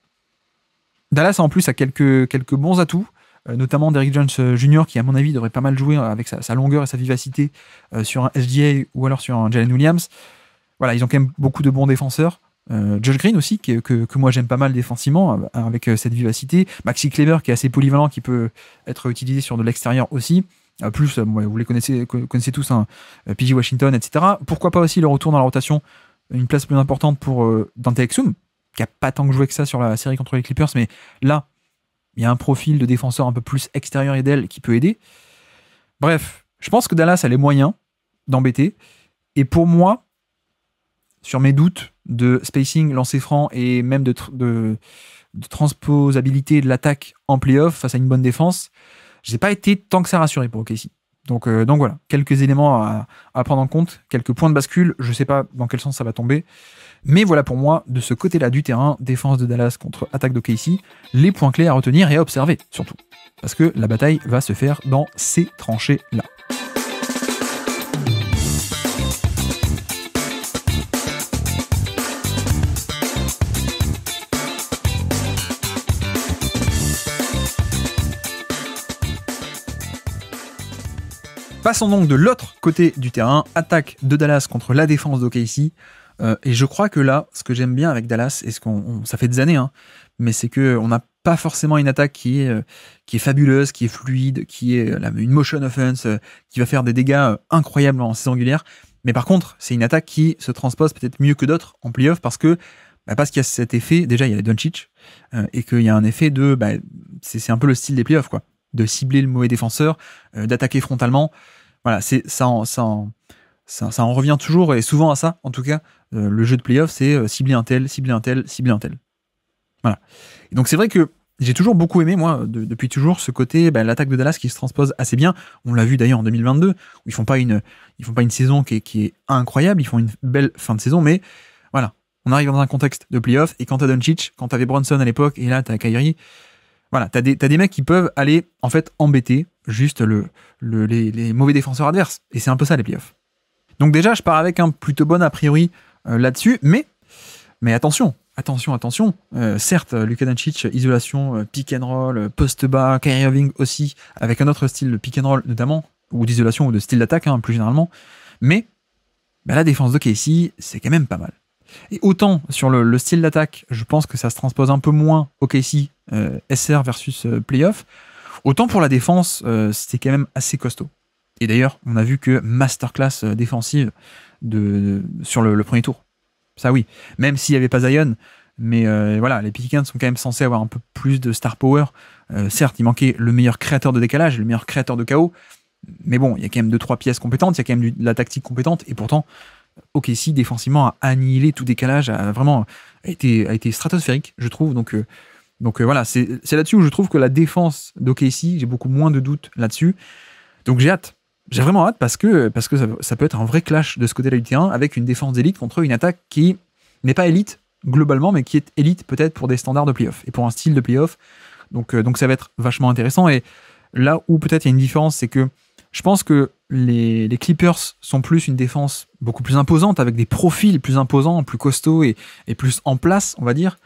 Dallas, en plus, a quelques bons atouts, notamment Derrick Jones Jr., qui, à mon avis, devrait pas mal jouer avec sa longueur et sa vivacité sur un SGA ou alors sur un Jalen Williams. Voilà, ils ont quand même beaucoup de bons défenseurs. Josh Green aussi, que moi j'aime pas mal défensivement, avec cette vivacité. Maxi Kleber, qui est assez polyvalent, qui peut être utilisé sur de l'extérieur aussi. Plus, vous les connaissez tous, hein, PJ Washington, etc. Pourquoi pas aussi le retour dans la rotation, une place plus importante pour Dante Exum, qui n'a pas tant que joué que ça sur la série contre les Clippers, mais là, il y a un profil de défenseur un peu plus extérieur et d'aile qui peut aider. Bref, je pense que Dallas a les moyens d'embêter. Et pour moi, sur mes doutes de spacing, lancer franc et même de transposabilité de l'attaque en playoff face à une bonne défense, j'ai pas été tant que ça rassuré pour OKC. Donc voilà, quelques éléments à prendre en compte, quelques points de bascule, je sais pas dans quel sens ça va tomber, mais voilà pour moi, de ce côté-là du terrain, défense de Dallas contre attaque d'OKC, les points clés à retenir et à observer, surtout. Parce que la bataille va se faire dans ces tranchées-là. Passons donc de l'autre côté du terrain, attaque de Dallas contre la défense d'OKC. Et je crois que là, ce que j'aime bien avec Dallas, et ça fait des années, hein, mais c'est qu'on n'a pas forcément une attaque qui est fabuleuse, qui est fluide, qui est une motion offense, qui va faire des dégâts incroyables en saison régulière. Mais par contre, c'est une attaque qui se transpose peut-être mieux que d'autres en playoff parce qu'il y a cet effet, déjà il y a les Doncic, et qu'il y a un effet de, c'est un peu le style des playoffs, quoi, de cibler le mauvais défenseur, d'attaquer frontalement. Voilà, ça en revient toujours et souvent à ça, en tout cas, le jeu de playoff, c'est cibler un tel, cibler un tel, cibler un tel. Voilà. Et donc c'est vrai que j'ai toujours beaucoup aimé, moi, depuis toujours, ce côté, l'attaque de Dallas qui se transpose assez bien. On l'a vu d'ailleurs en 2022, où ils font pas une saison qui est incroyable, ils font une belle fin de saison, mais voilà, on arrive dans un contexte de playoff, et quand t'as Doncic, quand t'avais Brunson à l'époque, et là t'as Kyrie, voilà, t'as des mecs qui peuvent aller, en fait, embêter juste les mauvais défenseurs adverses. Et c'est un peu ça, les playoffs. Donc déjà, je pars avec un plutôt bon a priori là-dessus, mais attention. Certes, Luka Doncic, isolation, pick and roll, post bas, Kyrie Irving aussi, avec un autre style de pick and roll notamment, ou d'isolation ou de style d'attaque, hein, plus généralement. Mais la défense de KC, c'est quand même pas mal. Et autant sur le style d'attaque, je pense que ça se transpose un peu moins au KC, SR versus playoff, autant pour la défense, c'était quand même assez costaud. Et d'ailleurs, on a vu que masterclass défensive sur le premier tour. Ça oui, même s'il n'y avait pas Zion, mais voilà, les Pelicans sont quand même censés avoir un peu plus de star power. Certes, il manquait le meilleur créateur de décalage, le meilleur créateur de chaos, mais bon, il y a quand même 2-3 pièces compétentes, il y a quand même de la tactique compétente, et pourtant, OKC défensivement a annihilé tout décalage, a été stratosphérique, je trouve. Donc Donc voilà, c'est là-dessus où je trouve que la défense d'OKC, j'ai beaucoup moins de doutes là-dessus. Donc j'ai hâte. J'ai vraiment hâte parce que ça peut être un vrai clash de ce côté-là du terrain avec une défense d'élite contre une attaque qui n'est pas élite globalement, mais qui est élite peut-être pour des standards de playoff et pour un style de playoff. Donc ça va être vachement intéressant. Et là où peut-être il y a une différence, c'est que je pense que les Clippers sont plus une défense beaucoup plus imposante, avec des profils plus imposants, plus costauds et plus en place, on va dire,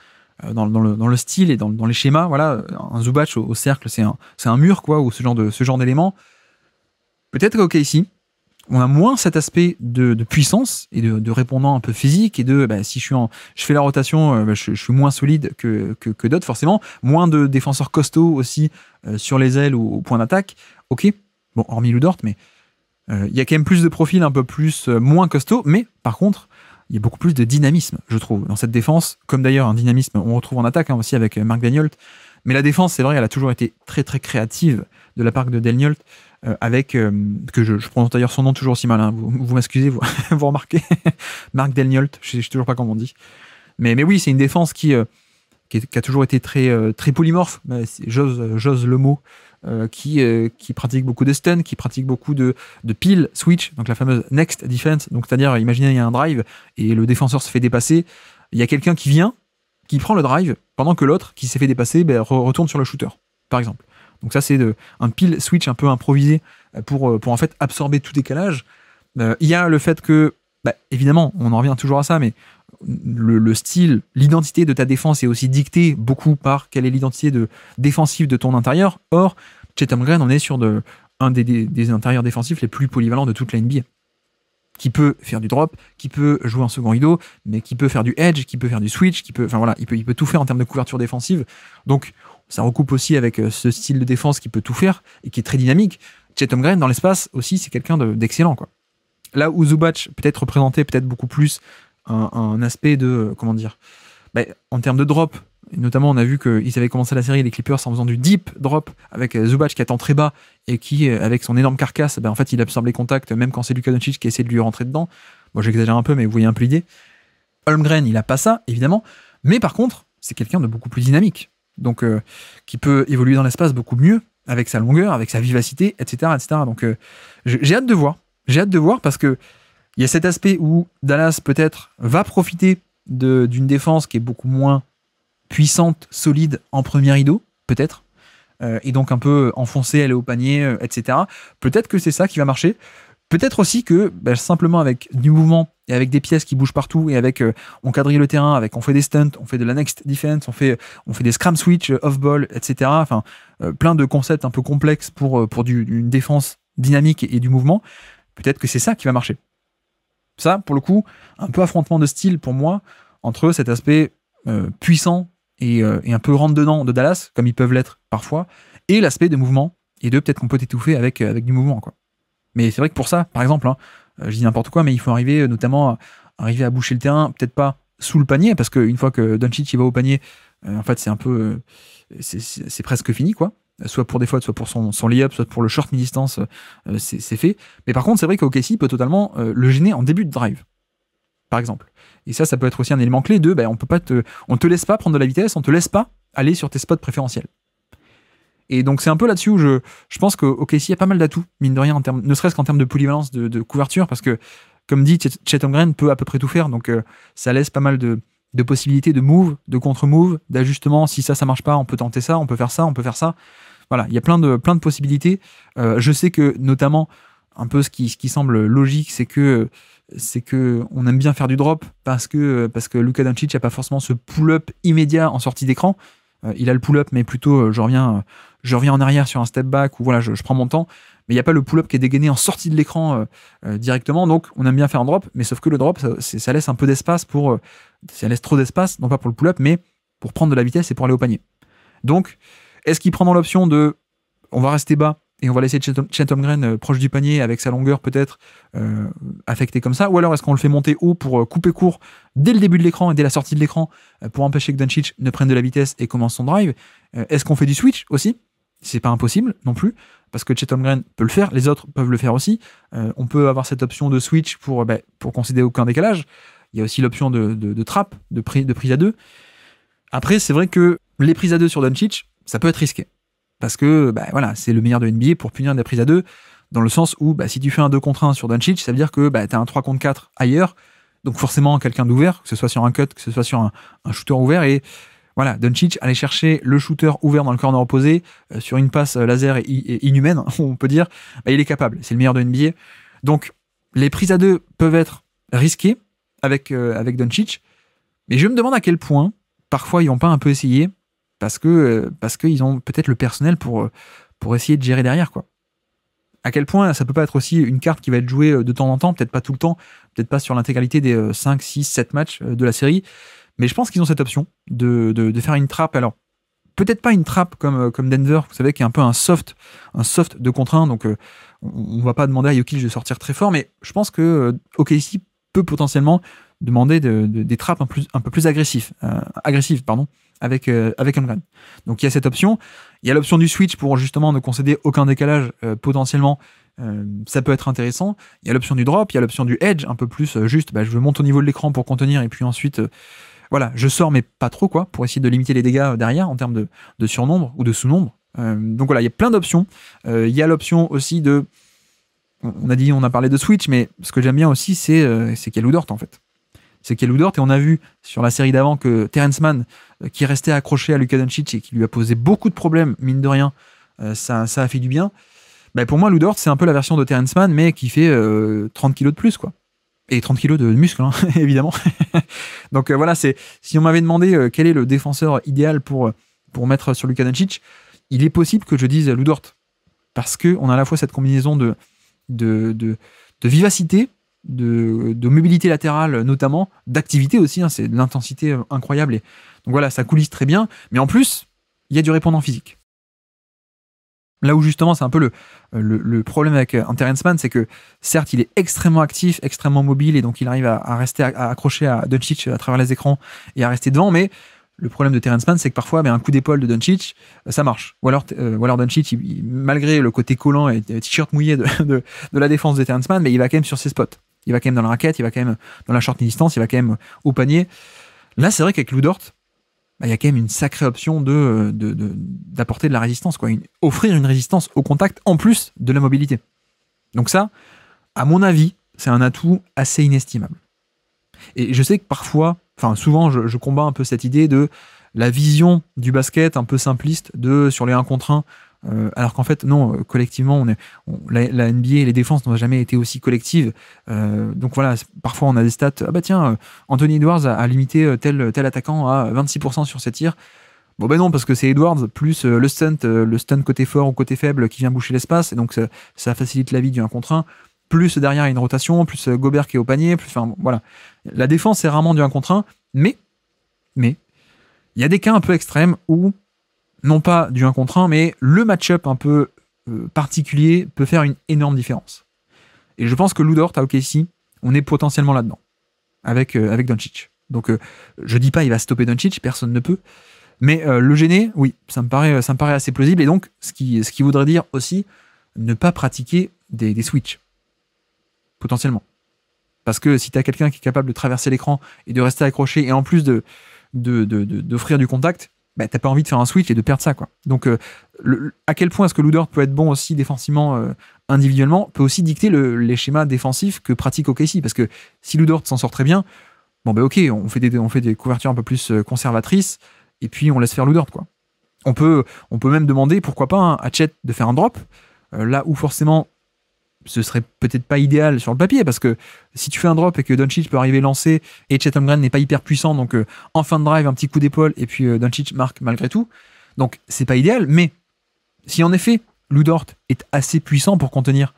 dans le style et dans les schémas. Voilà, un Zubac au cercle, c'est un mur, quoi, ou ce genre d'éléments. Peut-être qu'OKC, on a moins cet aspect de puissance et de répondant un peu physique et de si je fais la rotation, je suis moins solide que d'autres, forcément. Moins de défenseurs costauds aussi sur les ailes ou au point d'attaque. Ok, bon, hormis Lou Dort, mais il y a quand même plus de profils un peu plus moins costauds, mais par contre, il y a beaucoup plus de dynamisme, je trouve, dans cette défense, comme d'ailleurs un dynamisme on retrouve en attaque aussi avec Mark Daigneault. Mais la défense, c'est vrai, elle a toujours été très très créative de la part de Daigneault, avec, que je prononce d'ailleurs son nom toujours aussi mal, hein, vous m'excusez, vous remarquez, Mark Daigneault, je sais toujours pas comment on dit. Mais oui, c'est une défense qui a toujours été très polymorphe, j'ose le mot, qui pratique beaucoup de stun, qui pratique beaucoup de peel switch, donc la fameuse next defense, donc c'est-à-dire, imaginez, il y a un drive et le défenseur se fait dépasser, il y a quelqu'un qui vient, qui prend le drive, pendant que l'autre, qui s'est fait dépasser, retourne sur le shooter, par exemple. Donc ça, c'est un peel switch un peu improvisé pour en fait absorber tout décalage. Il y a le fait que, évidemment, on en revient toujours à ça, mais le style, l'identité de ta défense est aussi dictée beaucoup par quelle est l'identité défensive de ton intérieur. Or, Chet Holmgren, on est sur un des intérieurs défensifs les plus polyvalents de toute la NBA. Qui peut faire du drop, qui peut jouer en second rideau, mais qui peut faire du edge, qui peut faire du switch, il peut tout faire en termes de couverture défensive. Donc, ça recoupe aussi avec ce style de défense qui peut tout faire et qui est très dynamique. Chet Holmgren, dans l'espace aussi, c'est quelqu'un d'excellent, quoi. Là où Zubac peut-être représentait peut-être beaucoup plus un aspect de, comment dire, en termes de drop, et notamment on a vu qu'ils avaient commencé la série, les Clippers, en faisant du deep drop avec Zubac qui attend très bas et qui, avec son énorme carcasse, en fait il absorbe les contacts même quand c'est Luka Doncic qui essaie de lui rentrer dedans. Bon, j'exagère un peu, mais vous voyez un peu l'idée. Holmgren, il a pas ça, évidemment, mais par contre, c'est quelqu'un de beaucoup plus dynamique, donc qui peut évoluer dans l'espace beaucoup mieux, avec sa longueur, avec sa vivacité, etc. Donc j'ai hâte de voir parce que il y a cet aspect où Dallas peut-être va profiter d'une défense qui est beaucoup moins puissante, solide en premier rideau, peut-être, et donc un peu enfoncée, aller au panier, etc. Peut-être que c'est ça qui va marcher. Peut-être aussi que simplement avec du mouvement et avec des pièces qui bougent partout et avec on quadrille le terrain, avec on fait des stunts, on fait de la next defense, on fait des scram switch, off ball, etc. Enfin, plein de concepts un peu complexes pour une défense dynamique et du mouvement. Peut-être que c'est ça qui va marcher. Ça, pour le coup, un peu affrontement de style pour moi entre cet aspect puissant et un peu rentre-dedans de Dallas, comme ils peuvent l'être parfois, et l'aspect de mouvement, et de peut-être qu'on peut étouffer avec du mouvement, quoi. Mais c'est vrai que pour ça, par exemple, je dis n'importe quoi, mais il faut arriver notamment à boucher le terrain, peut-être pas sous le panier, parce qu'une fois que Doncic va au panier, en fait c'est un peu c'est presque fini, quoi. Soit pour des fautes, soit pour son lay-up, soit pour le short mi-distance, c'est fait. Mais par contre, c'est vrai qu'OKC peut totalement le gêner en début de drive, par exemple. Et ça peut être aussi un élément clé de on te laisse pas prendre de la vitesse, on te laisse pas aller sur tes spots préférentiels. Et donc c'est un peu là-dessus où je pense qu'OKC a pas mal d'atouts, mine de rien, ne serait-ce qu'en termes de polyvalence de couverture, parce que, comme dit, Chet Holmgren peut à peu près tout faire, donc ça laisse pas mal de possibilités de move, de contre-move, d'ajustement. Si ça marche pas, on peut tenter ça, on peut faire ça, on peut faire ça. Voilà, il y a plein de possibilités. Je sais que, notamment, un peu ce qui semble logique, c'est que on aime bien faire du drop parce que Luka Doncic n'a pas forcément ce pull-up immédiat en sortie d'écran. Il a le pull-up, mais plutôt je reviens en arrière sur un step back, ou voilà, je prends mon temps. Mais il n'y a pas le pull-up qui est dégainé en sortie de l'écran directement. Donc on aime bien faire un drop, mais sauf que le drop, ça laisse un peu d'espace ça laisse trop d'espace, non pas pour le pull-up, mais pour prendre de la vitesse et pour aller au panier. Donc, est-ce qu'ils prendront l'option de on va rester bas et on va laisser Chet Holmgren proche du panier avec sa longueur peut-être affectée comme ça, ou alors est-ce qu'on le fait monter haut pour couper court dès le début de l'écran et dès la sortie de l'écran pour empêcher que Doncic ne prenne de la vitesse et commence son drive? Est-ce qu'on fait du switch aussi? C'est pas impossible non plus, parce que Chet Holmgren peut le faire, les autres peuvent le faire aussi. On peut avoir cette option de switch pour concéder aucun décalage. Il y a aussi l'option de trap, de prise à deux. Après, c'est vrai que Les prises à 2 sur Doncic, ça peut être risqué. Parce que voilà, c'est le meilleur de NBA pour punir des prises à 2, dans le sens où si tu fais un 2 contre 1 sur Doncic, ça veut dire que tu as un 3 contre 4 ailleurs, donc forcément quelqu'un d'ouvert, que ce soit sur un cut, que ce soit sur un shooter ouvert, et voilà, Doncic aller chercher le shooter ouvert dans le corner opposé, sur une passe laser et inhumaine, on peut dire, il est capable, c'est le meilleur de NBA. Donc les prises à 2 peuvent être risquées avec Doncic, mais je me demande à quel point, parfois ils n'ont pas un peu essayé, parce qu'ils ont peut-être le personnel pour essayer de gérer derrière, quoi. À quel point ça peut pas être aussi une carte qui va être jouée de temps en temps, peut-être pas tout le temps, peut-être pas sur l'intégralité des 5, 6, 7 matchs de la série, mais je pense qu'ils ont cette option de faire une trappe. Alors, peut-être pas une trappe comme Denver, vous savez, qui est un peu un soft de contre 1, donc on va pas demander à Jokic de sortir très fort, mais je pense que OKC peut potentiellement demander des trappes un peu plus agressives, avec Holmgren. Donc il y a cette option. Il y a l'option du switch pour justement ne concéder aucun décalage potentiellement. Ça peut être intéressant. Il y a l'option du drop, il y a l'option du edge, un peu plus juste, je monte au niveau de l'écran pour contenir et puis ensuite, je sors mais pas trop, quoi, pour essayer de limiter les dégâts derrière en termes de surnombre ou de sous-nombre. Donc voilà, il y a plein d'options. Il y a l'option aussi on a parlé de switch, mais ce que j'aime bien aussi, c'est qu'il y a Lou Dort en fait. C'est qu'il y a Lou Dort, et on a vu sur la série d'avant que Terrence Mann, qui restait accroché à Luka Doncic et qui lui a posé beaucoup de problèmes, mine de rien, ça a fait du bien. Pour moi, Lou Dort, c'est un peu la version de Terrence Mann, mais qui fait 30 kilos de plus, quoi. Et 30 kilos de muscles, hein, évidemment. Donc voilà, si on m'avait demandé quel est le défenseur idéal pour mettre sur Luka Doncic, il est possible que je dise Lou Dort. Parce qu'on a à la fois cette combinaison de vivacité, de mobilité latérale notamment, d'activité aussi, hein, c'est de l'intensité incroyable. Et donc voilà, ça coulisse très bien, mais en plus, il y a du répondant physique. Là où justement c'est un peu le problème avec un Terrence Mann, c'est que certes il est extrêmement actif, extrêmement mobile, et donc il arrive à rester accroché à Doncic à travers les écrans et à rester devant, mais le problème de Terrence Mann, c'est que parfois un coup d'épaule de Doncic, ça marche. Ou alors Doncic, malgré le côté collant et t-shirt mouillé de la défense de Terrence Mann, mais il va quand même sur ses spots. Il va quand même dans la raquette, il va quand même dans la short distance, il va quand même au panier. Là, c'est vrai qu'avec Lou Dort, il y a quand même une sacrée option d'apporter de la résistance, quoi. Offrir une résistance au contact en plus de la mobilité. Donc ça, à mon avis, c'est un atout assez inestimable. Et je sais que parfois, souvent, je combats un peu cette idée de la vision du basket un peu simpliste sur les 1 contre 1, alors qu'en fait, non, collectivement, la NBA et les défenses n'ont jamais été aussi collectives. Donc voilà, parfois on a des stats, Anthony Edwards a limité tel attaquant à 26% sur ses tirs. Bon non, parce que c'est Edwards plus le stunt côté fort ou côté faible qui vient boucher l'espace, et donc ça facilite la vie du 1 contre 1. Plus derrière, il y a une rotation, plus Gobert qui est au panier, voilà. La défense, c'est rarement du 1 contre 1, mais il y a des cas un peu extrêmes où, non pas du 1 contre 1, mais le match-up un peu particulier peut faire une énorme différence. Et je pense que Lou Dort à OKC, on est potentiellement là-dedans, avec Doncic. Donc je dis pas il va stopper Doncic, personne ne peut, mais le gêner, oui, ça me paraît assez plausible, et donc ce qui voudrait dire aussi ne pas pratiquer des switches, potentiellement. Parce que si tu as quelqu'un qui est capable de traverser l'écran et de rester accroché, et en plus d'offrir du contact, t'as pas envie de faire un switch et de perdre ça, quoi. Donc à quel point est-ce que Lou Dort peut être bon aussi défensivement, individuellement, peut aussi dicter les schémas défensifs que pratique OKC. Parce que si Lou Dort s'en sort très bien, ok, on fait des couvertures un peu plus conservatrices, et puis on laisse faire Lou Dort, quoi. On peut même demander, pourquoi pas, à Chet de faire un drop, là où forcément ce serait peut-être pas idéal sur le papier, parce que si tu fais un drop et que Doncic peut arriver lancé et Chet Holmgren n'est pas hyper puissant, donc en fin de drive un petit coup d'épaule et puis Doncic marque malgré tout, donc c'est pas idéal. Mais si en effet Lou Dort est assez puissant pour contenir,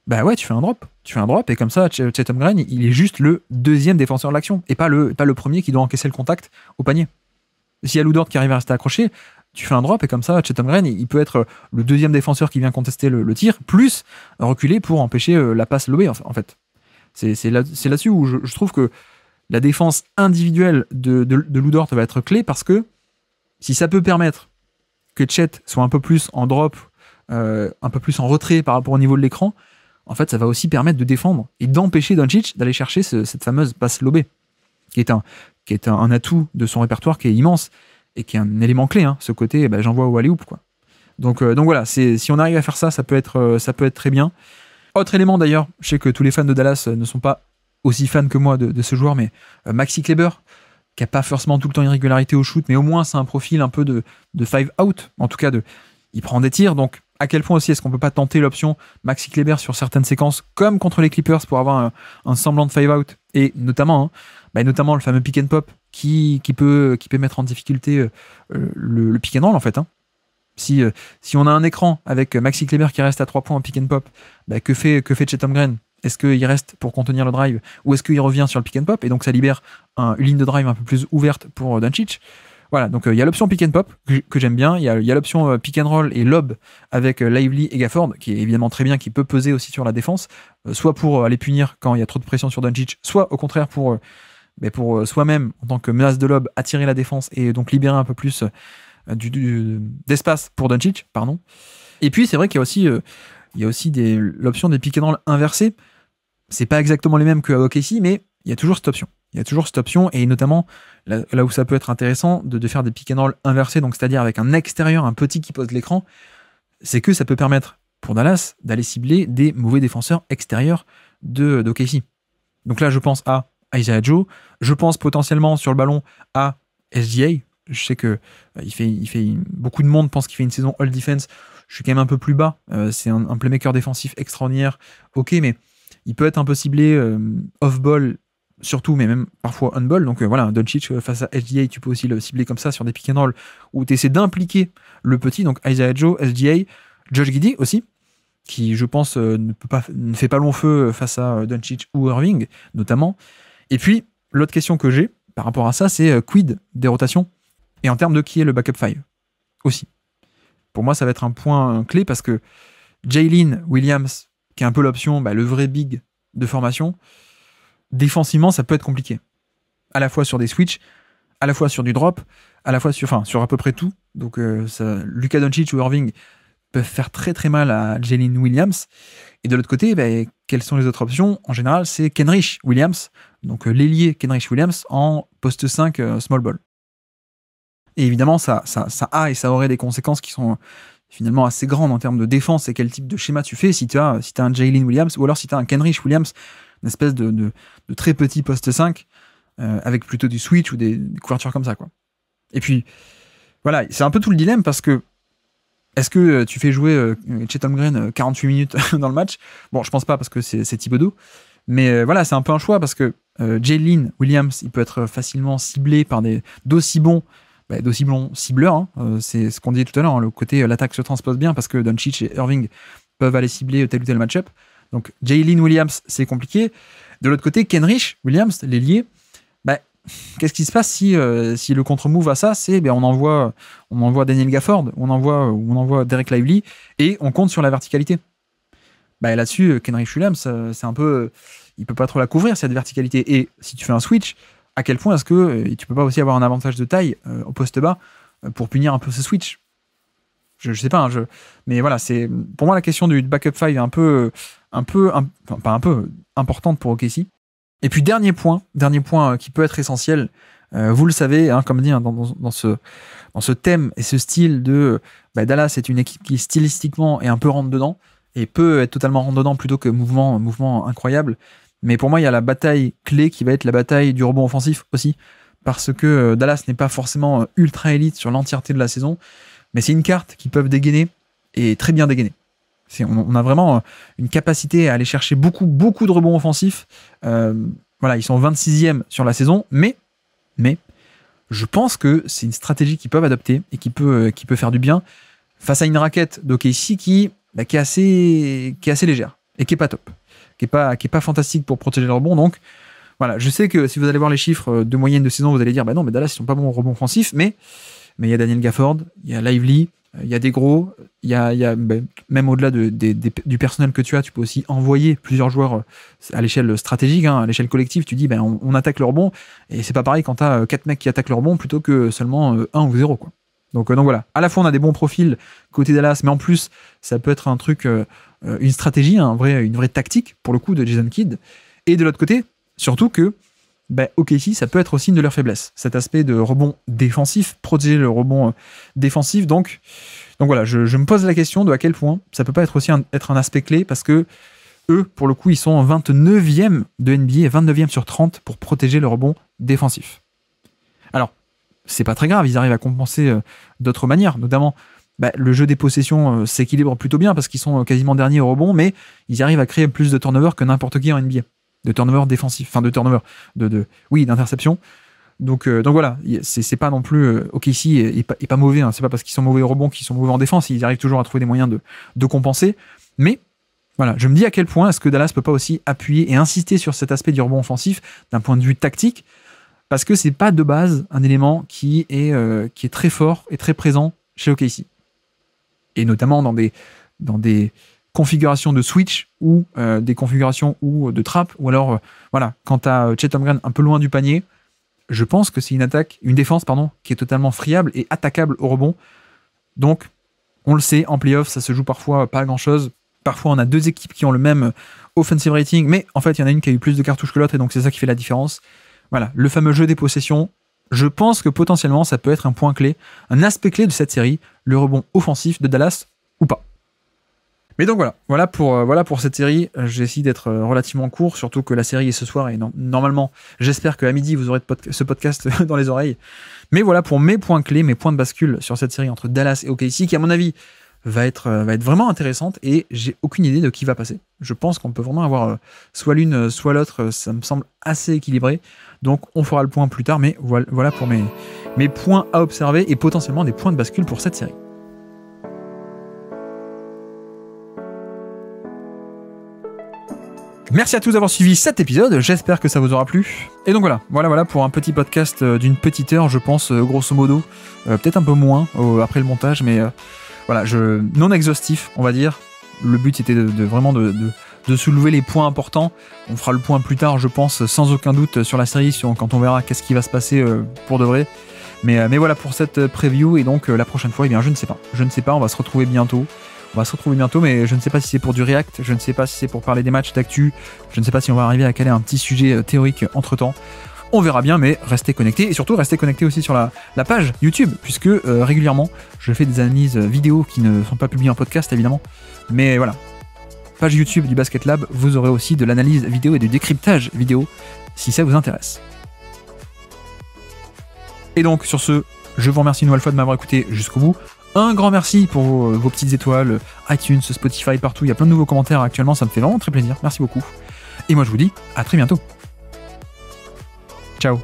tu fais un drop et comme ça Chet Holmgren il est juste le deuxième défenseur de l'action et pas le premier qui doit encaisser le contact au panier. S'il y a Lou Dort qui arrive à rester accroché, tu fais un drop et comme ça, Chet Holmgren, il peut être le deuxième défenseur qui vient contester le tir, plus reculer pour empêcher la passe lobée, en fait. C'est là-dessus où je trouve que la défense individuelle de Lou Dort va être clé, parce que si ça peut permettre que Chet soit un peu plus en drop, un peu plus en retrait par rapport au niveau de l'écran, en fait, ça va aussi permettre de défendre et d'empêcher Doncic d'aller chercher cette fameuse passe lobée, qui est un atout de son répertoire qui est immense. et qui est un élément clé, hein, ce côté, j'envoie au alley-oop, quoi. Donc voilà, si on arrive à faire ça, ça peut être très bien. Autre élément d'ailleurs, je sais que tous les fans de Dallas ne sont pas aussi fans que moi de ce joueur, mais Maxi Kleber, qui n'a pas forcément tout le temps une régularité au shoot, mais au moins c'est un profil un peu de 5 out, en tout cas il prend des tirs, donc à quel point aussi est-ce qu'on peut pas tenter l'option Maxi Kleber sur certaines séquences, comme contre les Clippers, pour avoir un semblant de 5 out, et notamment le fameux pick and pop qui peut mettre en difficulté le pick and roll en fait, hein. Si on a un écran avec Maxi Kleber qui reste à 3 points en pick and pop, que fait Chet Holmgren? Est-ce qu'il reste pour contenir le drive ou est-ce qu'il revient sur le pick and pop et donc ça libère une ligne de drive un peu plus ouverte pour Doncic? Voilà, donc il y a l'option pick and pop que j'aime bien, il y a l'option pick and roll et lob avec Lively et Gafford qui est évidemment très bien, qui peut peser aussi sur la défense, soit pour aller punir quand il y a trop de pression sur Doncic, soit au contraire pour soi-même en tant que menace de lob attirer la défense et donc libérer un peu plus d'espace pour Doncic, pardon. Et puis c'est vrai qu'il y a aussi l'option des pick and roll inversés. C'est pas exactement les mêmes qu'à OKC, mais il y a toujours cette option. Et notamment là où ça peut être intéressant de faire des pick and roll inversés, donc c'est-à-dire avec un extérieur, un petit qui pose l'écran, c'est que ça peut permettre pour Dallas d'aller cibler des mauvais défenseurs extérieurs d'OKC. Donc là, je pense à Isaiah Joe, je pense potentiellement sur le ballon à SGA. Je sais que il fait beaucoup de monde pense qu'il fait une saison all defense. Je suis quand même un peu plus bas. C'est un playmaker défensif extraordinaire. Ok, mais il peut être un peu ciblé off-ball, surtout, mais même parfois on-ball. Donc voilà, Doncic face à SGA, tu peux aussi le cibler comme ça sur des pick and roll où tu essaies d'impliquer le petit. Donc Isaiah Joe, SGA, Josh Giddey aussi, qui je pense ne fait pas long feu face à Doncic ou Irving, notamment. Et puis, l'autre question que j'ai par rapport à ça, c'est quid des rotations et en termes de qui est le backup 5 aussi. Pour moi, ça va être un point clé parce que Jalen Williams, qui est un peu l'option, le vrai big de formation, défensivement, ça peut être compliqué. À la fois sur des switches, à la fois sur du drop, à la fois sur à peu près tout. Donc, Luka Doncic ou Irving peuvent faire très très mal à Jalen Williams. Et de l'autre côté, quelles sont les autres options? En général, c'est Kenrich Williams, donc l'ailier Kenrich Williams en poste 5 small ball. Et évidemment, ça a et ça aurait des conséquences qui sont finalement assez grandes en termes de défense et quel type de schéma tu fais si tu as un Jalen Williams ou alors si tu as un Kenrich Williams, une espèce de très petit poste 5 avec plutôt du switch ou des couvertures comme ça, quoi. Et puis, voilà, c'est un peu tout le dilemme parce que est-ce que tu fais jouer Chet Holmgren 48 minutes dans le match? Bon, je pense pas parce que c'est Thibodeau. Mais voilà, c'est un peu un choix parce que Jalen Williams, il peut être facilement ciblé par d'aussi bons cibleurs. Hein. C'est ce qu'on disait tout à l'heure. Hein, le côté l'attaque se transpose bien parce que Doncic et Irving peuvent aller cibler tel ou tel match-up. Donc Jalen Williams, c'est compliqué. De l'autre côté, Kenrich Williams, l'ailier, qu'est-ce qui se passe si le contre-move à ça, c'est on envoie Daniel Gafford, on envoie Derek Lively et on compte sur la verticalité. Là-dessus, Kenrich Williams, c'est un peu, il peut pas trop la couvrir cette verticalité. Et si tu fais un switch, à quel point est-ce que tu peux pas aussi avoir un avantage de taille au poste bas pour punir un peu ce switch? Je sais pas, mais voilà, c'est pour moi la question du backup 5 est importante pour OKC. Et puis dernier point qui peut être essentiel, vous le savez, hein, comme dit hein, dans ce thème et ce style de Dallas est une équipe qui stylistiquement est un peu rentre dedans et peut être totalement rentre dedans plutôt que mouvement incroyable. Mais pour moi, il y a la bataille clé qui va être la bataille du rebond offensif aussi, parce que Dallas n'est pas forcément ultra élite sur l'entièreté de la saison, mais c'est une carte qu'ils peuvent dégainer et très bien dégainer. On a vraiment une capacité à aller chercher beaucoup de rebonds offensifs. Voilà, ils sont 26e sur la saison, mais je pense que c'est une stratégie qu'ils peuvent adopter et qui peut faire du bien face à une raquette d'OKC qui est assez légère et qui est pas top, qui est pas fantastique pour protéger le rebond. Donc voilà, je sais que si vous allez voir les chiffres de moyenne de saison, vous allez dire non, mais Dallas ils sont pas bons au rebond offensif, mais il y a Daniel Gafford, il y a Lively, il y a des gros, il y a même au-delà du personnel que tu as, tu peux aussi envoyer plusieurs joueurs à l'échelle stratégique, hein, à l'échelle collective. Tu dis on attaque le rebond et c'est pas pareil quand tu as 4 mecs qui attaquent le rebond plutôt que seulement 1 ou 0 quoi. Donc voilà, à la fois on a des bons profils côté Dallas, mais en plus ça peut être un truc, une stratégie, une vraie tactique pour le coup de Jason Kidd. Et de l'autre côté, surtout que OKC, ça peut être aussi une de leurs faiblesses. Cet aspect de rebond défensif, protéger le rebond défensif. Donc voilà, je me pose la question de à quel point ça peut pas être aussi être un aspect clé, parce que eux, pour le coup, ils sont en 29e de NBA, 29e sur 30 pour protéger le rebond défensif. Alors, c'est pas très grave, ils arrivent à compenser d'autres manières, notamment le jeu des possessions s'équilibre plutôt bien parce qu'ils sont quasiment derniers au rebond, mais ils arrivent à créer plus de turnovers que n'importe qui en NBA. De turnovers défensifs, enfin de turnovers, d'interceptions. Donc voilà, c'est pas non plus OKC est pas mauvais, hein. C'est pas parce qu'ils sont mauvais au rebond qu'ils sont mauvais en défense, ils arrivent toujours à trouver des moyens de compenser. Mais voilà, je me dis à quel point est-ce que Dallas peut pas aussi appuyer et insister sur cet aspect du rebond offensif d'un point de vue tactique, parce que c'est pas de base un élément qui est très fort et très présent chez OKC. Et notamment dans des configurations de switch ou des configurations ou de trap, ou alors quand tu as Chet Holmgren un peu loin du panier, je pense que c'est une défense qui est totalement friable et attaquable au rebond. Donc on le sait, en playoff ça se joue parfois pas à grand chose. Parfois on a deux équipes qui ont le même offensive rating, mais en fait il y en a une qui a eu plus de cartouches que l'autre, et donc c'est ça qui fait la différence. Voilà, le fameux jeu des possessions, je pense que potentiellement ça peut être un point clé, un aspect clé de cette série, le rebond offensif de Dallas ou pas. Mais donc voilà pour cette série. J'ai essayé d'être relativement court, surtout que la série est ce soir, et normalement j'espère qu'à midi vous aurez ce podcast dans les oreilles. Mais voilà pour mes points clés, mes points de bascule sur cette série entre Dallas et OKC, qui à mon avis va être vraiment intéressante, et j'ai aucune idée de qui va passer. Je pense qu'on peut vraiment avoir soit l'une soit l'autre, ça me semble assez équilibré. Donc on fera le point plus tard, mais voilà pour mes points à observer et potentiellement des points de bascule pour cette série. Merci à tous d'avoir suivi cet épisode, j'espère que ça vous aura plu. Et donc voilà pour un petit podcast d'une petite heure, je pense, grosso modo. Peut-être un peu moins après le montage, mais non exhaustif, on va dire. Le but était vraiment de soulever les points importants. On fera le point plus tard, je pense, sans aucun doute sur la série, quand on verra qu'est-ce qui va se passer pour de vrai. Mais voilà pour cette preview, et donc la prochaine fois, je ne sais pas, on va se retrouver bientôt. Mais je ne sais pas si c'est pour du React, je ne sais pas si c'est pour parler des matchs d'actu, je ne sais pas si on va arriver à caler un petit sujet théorique entre-temps. On verra bien, mais restez connectés, et surtout restez connectés aussi sur la page YouTube, puisque régulièrement, je fais des analyses vidéo qui ne sont pas publiées en podcast, évidemment. Mais voilà, page YouTube du Basket Lab, vous aurez aussi de l'analyse vidéo et du décryptage vidéo, si ça vous intéresse. Et donc, sur ce, je vous remercie une nouvelle fois de m'avoir écouté jusqu'au bout. Un grand merci pour vos petites étoiles, iTunes, Spotify, partout. Il y a plein de nouveaux commentaires actuellement, ça me fait vraiment très plaisir. Merci beaucoup. Et moi, je vous dis à très bientôt. Ciao.